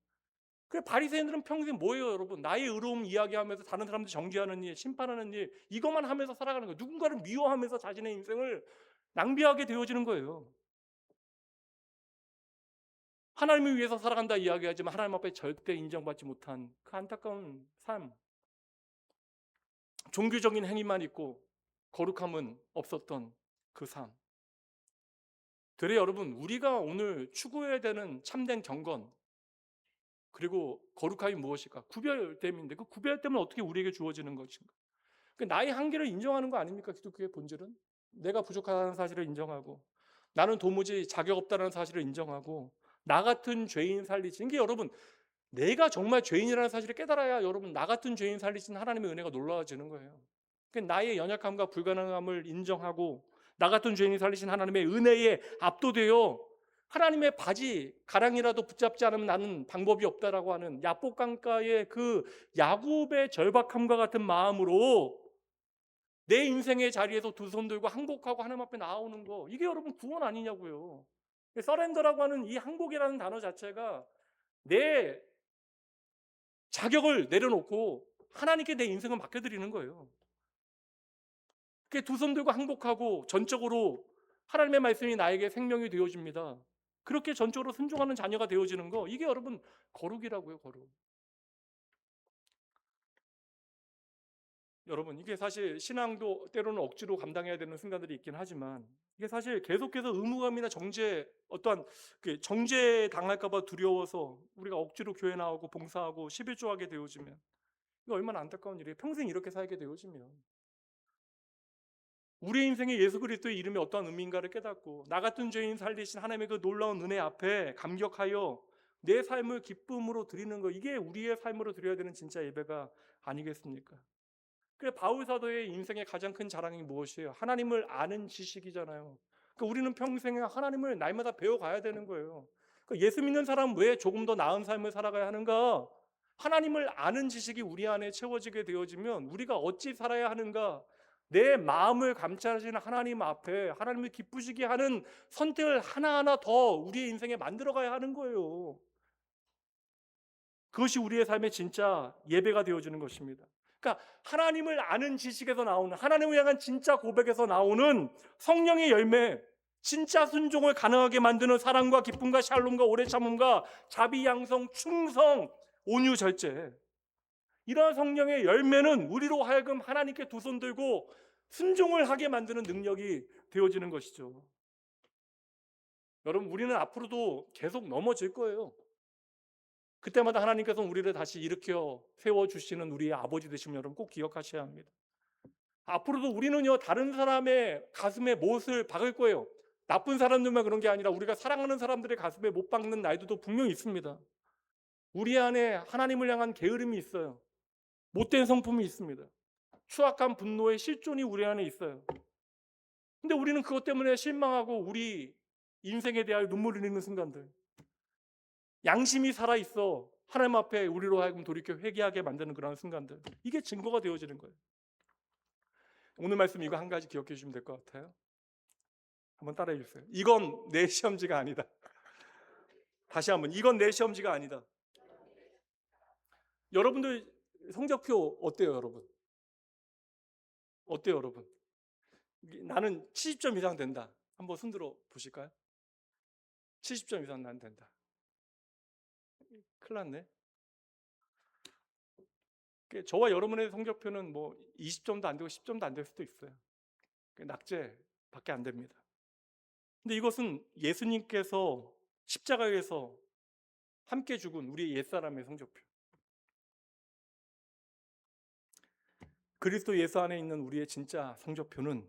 그 바리새인들은 평생 뭐예요, 여러분? 나의 의로움 이야기하면서 다른 사람들 정지하는 일, 심판하는 일 이것만 하면서 살아가는 거예요. 누군가를 미워하면서 자신의 인생을 낭비하게 되어지는 거예요. 하나님을 위해서 살아간다 이야기하지만 하나님 앞에 절대 인정받지 못한 그 안타까운 삶. 종교적인 행위만 있고 거룩함은 없었던 그 삶. 되레 여러분, 우리가 오늘 추구해야 되는 참된 경건 그리고 거룩함이 무엇일까? 구별됨인데 그 구별됨은 어떻게 우리에게 주어지는 것인가? 그 나의 한계를 인정하는 거 아닙니까? 기독교의 본질은 내가 부족하다는 사실을 인정하고 나는 도무지 자격 없다는 사실을 인정하고 나 같은 죄인 살리신 이게 여러분 내가 정말 죄인이라는 사실을 깨달아야 여러분 나 같은 죄인 살리신 하나님의 은혜가 놀라워지는 거예요. 그 나의 연약함과 불가능함을 인정하고 나 같은 죄인이 살리신 하나님의 은혜에 압도되어 하나님의 바지 가랑이라도 붙잡지 않으면 나는 방법이 없다라고 하는 야복강가의 그 야곱의 절박함과 같은 마음으로 내 인생의 자리에서 두 손 들고 항복하고 하나님 앞에 나오는 거 이게 여러분 구원 아니냐고요. 서렌더라고 하는 이 항복이라는 단어 자체가 내 자격을 내려놓고 하나님께 내 인생을 맡겨드리는 거예요. 그게 두 손 들고 항복하고 전적으로 하나님의 말씀이 나에게 생명이 되어집니다. 그렇게 전적으로 순종하는 자녀가 되어지는 거 이게 여러분 거룩이라고요. 거룩. 여러분 이게 사실 신앙도 때로는 억지로 감당해야 되는 순간들이 있긴 하지만 이게 사실 계속해서 의무감이나 정죄 어떠한 정죄 당할까 봐 두려워서 우리가 억지로 교회 나오고 봉사하고 11조하게 되어지면 이거 얼마나 안타까운 일이에요. 평생 이렇게 살게 되어지면 우리 인생에 예수 그리스도의 이름이 어떠한 의미인가를 깨닫고 나 같은 죄인 살리신 하나님의 그 놀라운 은혜 앞에 감격하여 내 삶을 기쁨으로 드리는 거 이게 우리의 삶으로 드려야 되는 진짜 예배가 아니겠습니까? 그래 바울 사도의 인생의 가장 큰 자랑이 무엇이에요? 하나님을 아는 지식이잖아요. 그러니까 우리는 평생에 하나님을 날마다 배워가야 되는 거예요. 그러니까 예수 믿는 사람은 왜 조금 더 나은 삶을 살아가야 하는가? 하나님을 아는 지식이 우리 안에 채워지게 되어지면 우리가 어찌 살아야 하는가? 내 마음을 감찰하시는 하나님 앞에 하나님을 기쁘시게 하는 선택을 하나하나 더 우리의 인생에 만들어가야 하는 거예요. 그것이 우리의 삶의 진짜 예배가 되어지는 것입니다. 그러니까 하나님을 아는 지식에서 나오는 하나님을 향한 진짜 고백에서 나오는 성령의 열매, 진짜 순종을 가능하게 만드는 사랑과 기쁨과 샬롬과 오래 참음과 자비 양성 충성 온유 절제 이러한 성령의 열매는 우리로 하여금 하나님께 두 손 들고 순종을 하게 만드는 능력이 되어지는 것이죠. 여러분 우리는 앞으로도 계속 넘어질 거예요. 그때마다 하나님께서 우리를 다시 일으켜 세워주시는 우리의 아버지 되시면 여러분 꼭 기억하셔야 합니다. 앞으로도 우리는요 다른 사람의 가슴에 못을 박을 거예요. 나쁜 사람들만 그런 게 아니라 우리가 사랑하는 사람들의 가슴에 못 박는 날들도 분명히 있습니다. 우리 안에 하나님을 향한 게으름이 있어요. 못된 성품이 있습니다. 추악한 분노의 실존이 우리 안에 있어요. 근데 우리는 그것 때문에 실망하고 우리 인생에 대하여 눈물을 흘리는 순간들 양심이 살아있어 하나님 앞에 우리로 하여금 돌이켜 회개하게 만드는 그런 순간들 이게 증거가 되어지는 거예요. 오늘 말씀 이거 한 가지 기억해 주시면 될 것 같아요. 한번 따라해 주세요. 이건 내 시험지가 아니다. 다시 한번 이건 내 시험지가 아니다. 여러분들 성적표 어때요 여러분? 어때요 여러분? 나는 70점 이상 된다. 한번 손들어 보실까요? 70점 이상 난 된다. 큰일 났네. 저와 여러분의 성적표는 뭐 20점도 안 되고 10점도 안 될 수도 있어요. 낙제밖에 안 됩니다. 근데 이것은 예수님께서 십자가에서 함께 죽은 우리 옛사람의 성적표. 그리스도 예수 안에 있는 우리의 진짜 성적표는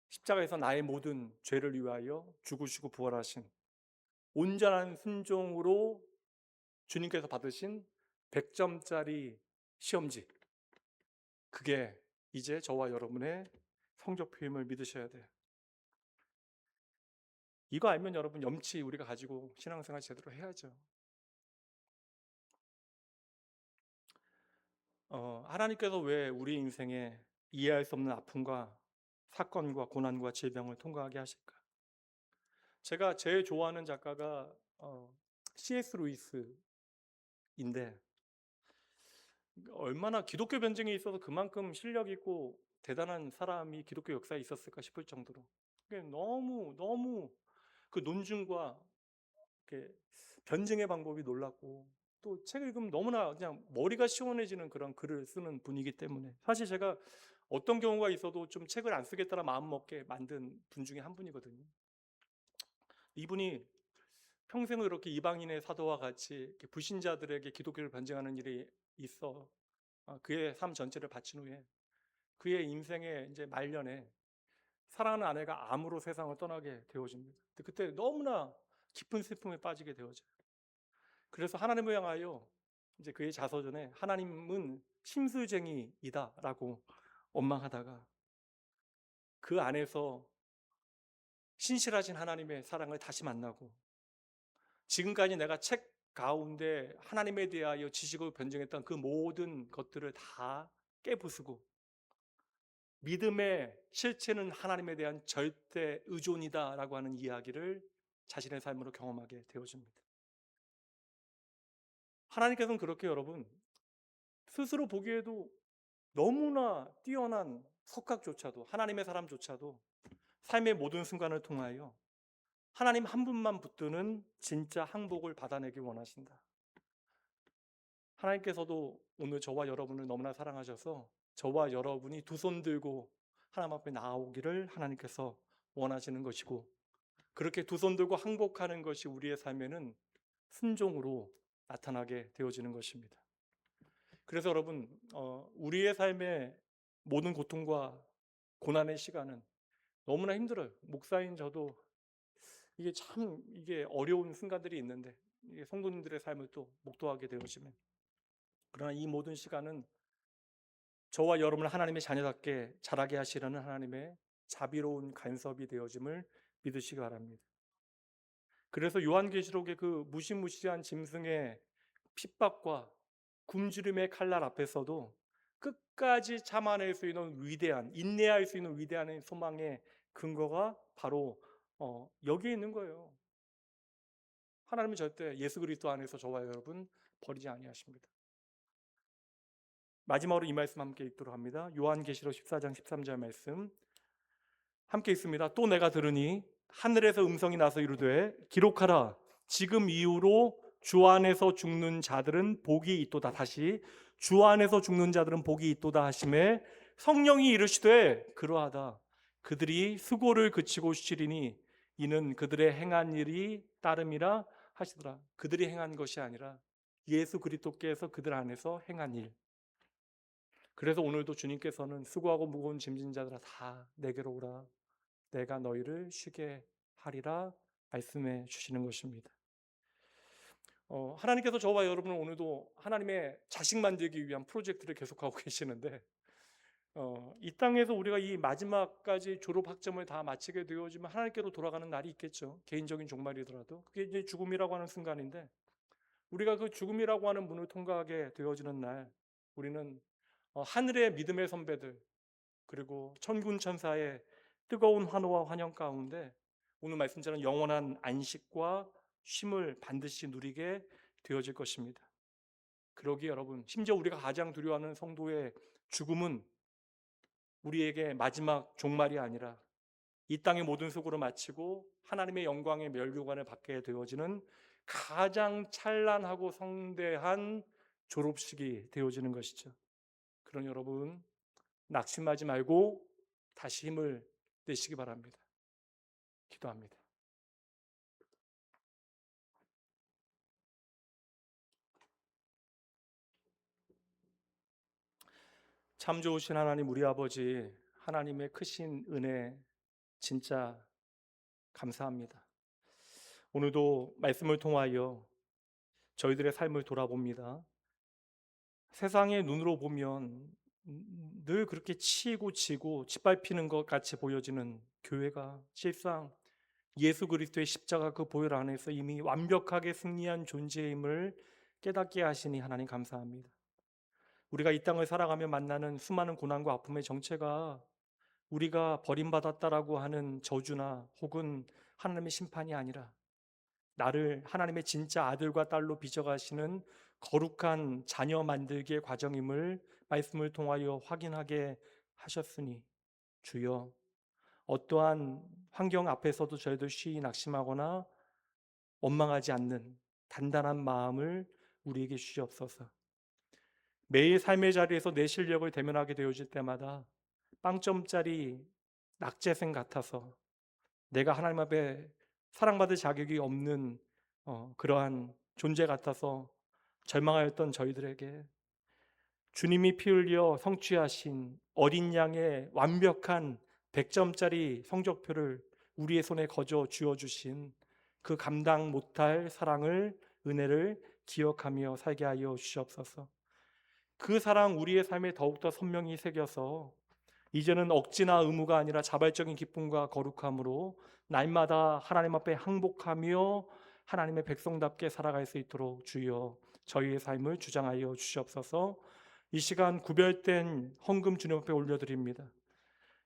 십자가에서 나의 모든 죄를 위하여 죽으시고 부활하신 온전한 순종으로 주님께서 받으신 100점짜리 시험지. 그게 이제 저와 여러분의 성적표임을 믿으셔야 돼요. 이거 알면 여러분 염치 우리가 가지고 신앙생활 제대로 해야죠. 하나님께서 왜 우리 인생에 이해할 수 없는 아픔과 사건과 고난과 질병을 통과하게 하실까? 제가 제일 좋아하는 작가가 C.S. 루이스인데 얼마나 기독교 변증에 있어서 그만큼 실력 있고 대단한 사람이 기독교 역사에 있었을까 싶을 정도로 너무 그 논증과 변증의 방법이 놀랍고 또 책을 읽으면 너무나 그냥 머리가 시원해지는 그런 글을 쓰는 분이기 때문에 사실 제가 어떤 경우가 있어도 좀 책을 안 쓰겠다라 마음 먹게 만든 분 중에 한 분이거든요. 이분이 평생을 이렇게 이방인의 사도와 같이 이렇게 불신자들에게 기독교를 변증하는 일이 있어 그의 삶 전체를 바친 후에 그의 인생의 이제 말년에 사랑하는 아내가 암으로 세상을 떠나게 되어집니다. 그때 너무나 깊은 슬픔에 빠지게 되어져요. 그래서 하나님을 향하여 이제 그의 자서전에 하나님은 심술쟁이이다라고 원망하다가 그 안에서 신실하신 하나님의 사랑을 다시 만나고 지금까지 내가 책 가운데 하나님에 대하여 지식을 변증했던 그 모든 것들을 다 깨부수고 믿음의 실체는 하나님에 대한 절대 의존이다라고 하는 이야기를 자신의 삶으로 경험하게 되어집니다. 하나님께서는 그렇게 여러분 스스로 보기에도 너무나 뛰어난 석학조차도 하나님의 사람조차도 삶의 모든 순간을 통하여 하나님 한 분만 붙드는 진짜 항복을 받아내기 원하신다. 하나님께서도 오늘 저와 여러분을 너무나 사랑하셔서 저와 여러분이 두 손 들고 하나님 앞에 나오기를 하나님께서 원하시는 것이고 그렇게 두 손 들고 항복하는 것이 우리의 삶에는 순종으로 나타나게 되어지는 것입니다. 그래서 여러분 우리의 삶의 모든 고통과 고난의 시간은 너무나 힘들어요. 목사인 저도 이게 어려운 순간들이 있는데 이게 성도님들의 삶을 또 목도하게 되어지면 그러나 이 모든 시간은 저와 여러분을 하나님의 자녀답게 자라게 하시려는 하나님의 자비로운 간섭이 되어짐을 믿으시기 바랍니다. 그래서 요한계시록의 그 무시무시한 짐승의 핍박과 굶주림의 칼날 앞에서도 끝까지 참아낼 수 있는 위대한, 인내할 수 있는 위대한 소망의 근거가 바로 여기에 있는 거예요. 하나님은 절대 예수 그리스도 안에서 저와 여러분 버리지 아니하십니다. 마지막으로 이 말씀 함께 읽도록 합니다. 요한계시록 14장 13절 말씀 함께 읽습니다. 또 내가 들으니 하늘에서 음성이 나서 이르되 기록하라. 지금 이후로 주 안에서 죽는 자들은 복이 있도다. 다시 주 안에서 죽는 자들은 복이 있도다 하심에 성령이 이르시되 그러하다. 그들이 수고를 그치고 쉬리니 이는 그들의 행한 일이 따름이라 하시더라. 그들이 행한 것이 아니라 예수 그리스도께서 그들 안에서 행한 일. 그래서 오늘도 주님께서는 수고하고 무거운 짐진 자들아 다 내게로 오라. 내가 너희를 쉬게 하리라 말씀해 주시는 것입니다. 하나님께서 저와 여러분을 오늘도 하나님의 자식 만들기 위한 프로젝트를 계속하고 계시는데 이 땅에서 우리가 이 마지막까지 졸업 학점을 다 마치게 되어지면 하나님께로 돌아가는 날이 있겠죠. 개인적인 종말이더라도 그게 이제 죽음이라고 하는 순간인데 우리가 그 죽음이라고 하는 문을 통과하게 되어지는 날 우리는 하늘의 믿음의 선배들 그리고 천군 천사의 뜨거운 환호와 환영 가운데 오늘 말씀처럼 영원한 안식과 쉼을 반드시 누리게 되어질 것입니다. 그러기 여러분 심지어 우리가 가장 두려워하는 성도의 죽음은 우리에게 마지막 종말이 아니라 이 땅의 모든 수고를 마치고 하나님의 영광의 멸류관을 받게 되어지는 가장 찬란하고 성대한 졸업식이 되어지는 것이죠. 그런 여러분 낙심하지 말고 다시 힘을 내시기 바랍니다. 기도합니다. 참 좋으신 하나님 우리 아버지 하나님의 크신 은혜 진짜 감사합니다. 오늘도 말씀을 통하여 저희들의 삶을 돌아봅니다. 세상의 눈으로 보면 늘 그렇게 치이고 지고 짓밟히는 것 같이 보여지는 교회가 실상 예수 그리스도의 십자가 그 보혈 안에서 이미 완벽하게 승리한 존재임을 깨닫게 하시니 하나님 감사합니다. 우리가 이 땅을 살아가며 만나는 수많은 고난과 아픔의 정체가 우리가 버림받았다라고 하는 저주나 혹은 하나님의 심판이 아니라 나를 하나님의 진짜 아들과 딸로 빚어가시는 거룩한 자녀 만들기의 과정임을 말씀을 통하여 확인하게 하셨으니 주여 어떠한 환경 앞에서도 저희들 쉬이 낙심하거나 원망하지 않는 단단한 마음을 우리에게 주시옵소서. 매일 삶의 자리에서 내 실력을 대면하게 되어질 때마다 빵점짜리 낙제생 같아서 내가 하나님 앞에 사랑받을 자격이 없는 그러한 존재 같아서 절망하였던 저희들에게 주님이 피 흘려 성취하신 어린 양의 완벽한 100점짜리 성적표를 우리의 손에 거저 쥐어주신 그 감당 못할 사랑을, 은혜를 기억하며 살게 하여 주시옵소서. 그 사랑 우리의 삶에 더욱더 선명히 새겨서 이제는 억지나 의무가 아니라 자발적인 기쁨과 거룩함으로 날마다 하나님 앞에 항복하며 하나님의 백성답게 살아갈 수 있도록 주여 저희의 삶을 주장하여 주시옵소서. 이 시간 구별된 헌금 주님 앞에 올려드립니다.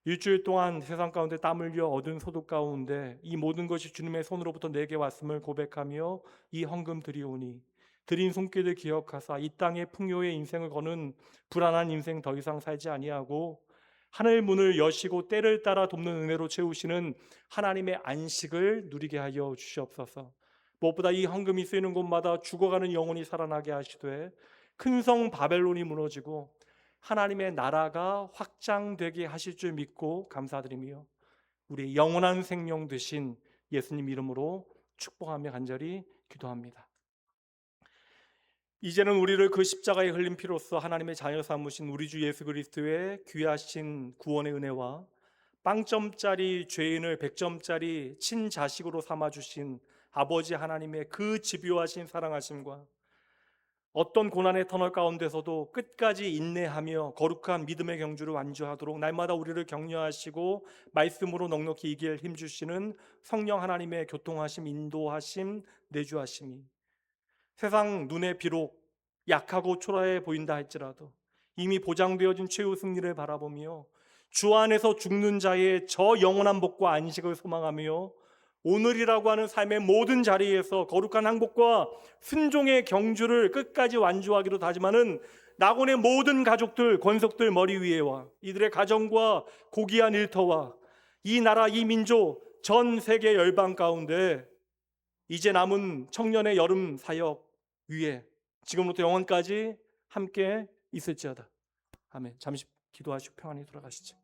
일주일 동안 세상 가운데 땀 흘려 얻은 소득 가운데 이 모든 것이 주님의 손으로부터 내게 왔음을 고백하며 이 헌금 드리오니 드린 손길을 기억하사 이 땅의 풍요의 인생을 거는 불안한 인생 더 이상 살지 아니하고 하늘 문을 여시고 때를 따라 돕는 은혜로 채우시는 하나님의 안식을 누리게 하여 주시옵소서. 무엇보다 이 헌금이 쓰이는 곳마다 죽어가는 영혼이 살아나게 하시되 큰 성 바벨론이 무너지고 하나님의 나라가 확장되게 하실 줄 믿고 감사드리며 우리 영원한 생명 되신 예수님 이름으로 축복하며 간절히 기도합니다. 이제는 우리를 그 십자가에 흘린 피로써 하나님의 자녀 삼으신 우리 주 예수 그리스도의 귀하신 구원의 은혜와 빵점짜리 죄인을 100점짜리 친자식으로 삼아주신 아버지 하나님의 그 집요하신 사랑하심과 어떤 고난의 터널 가운데서도 끝까지 인내하며 거룩한 믿음의 경주를 완주하도록 날마다 우리를 격려하시고 말씀으로 넉넉히 이길 힘주시는 성령 하나님의 교통하심, 인도하심, 내주하심이 세상 눈에 비록 약하고 초라해 보인다 할지라도 이미 보장되어진 최후 승리를 바라보며 주 안에서 죽는 자의 저 영원한 복과 안식을 소망하며 오늘이라고 하는 삶의 모든 자리에서 거룩한 항복과 순종의 경주를 끝까지 완주하기로 다짐하는 낙원의 모든 가족들, 권속들 머리 위에와 이들의 가정과 고귀한 일터와 이 나라, 이 민족, 전 세계 열방 가운데 이제 남은 청년의 여름 사역 위에 지금부터 영원까지 함께 있을지어다. 아멘. 잠시 기도하시고 평안히 돌아가시죠.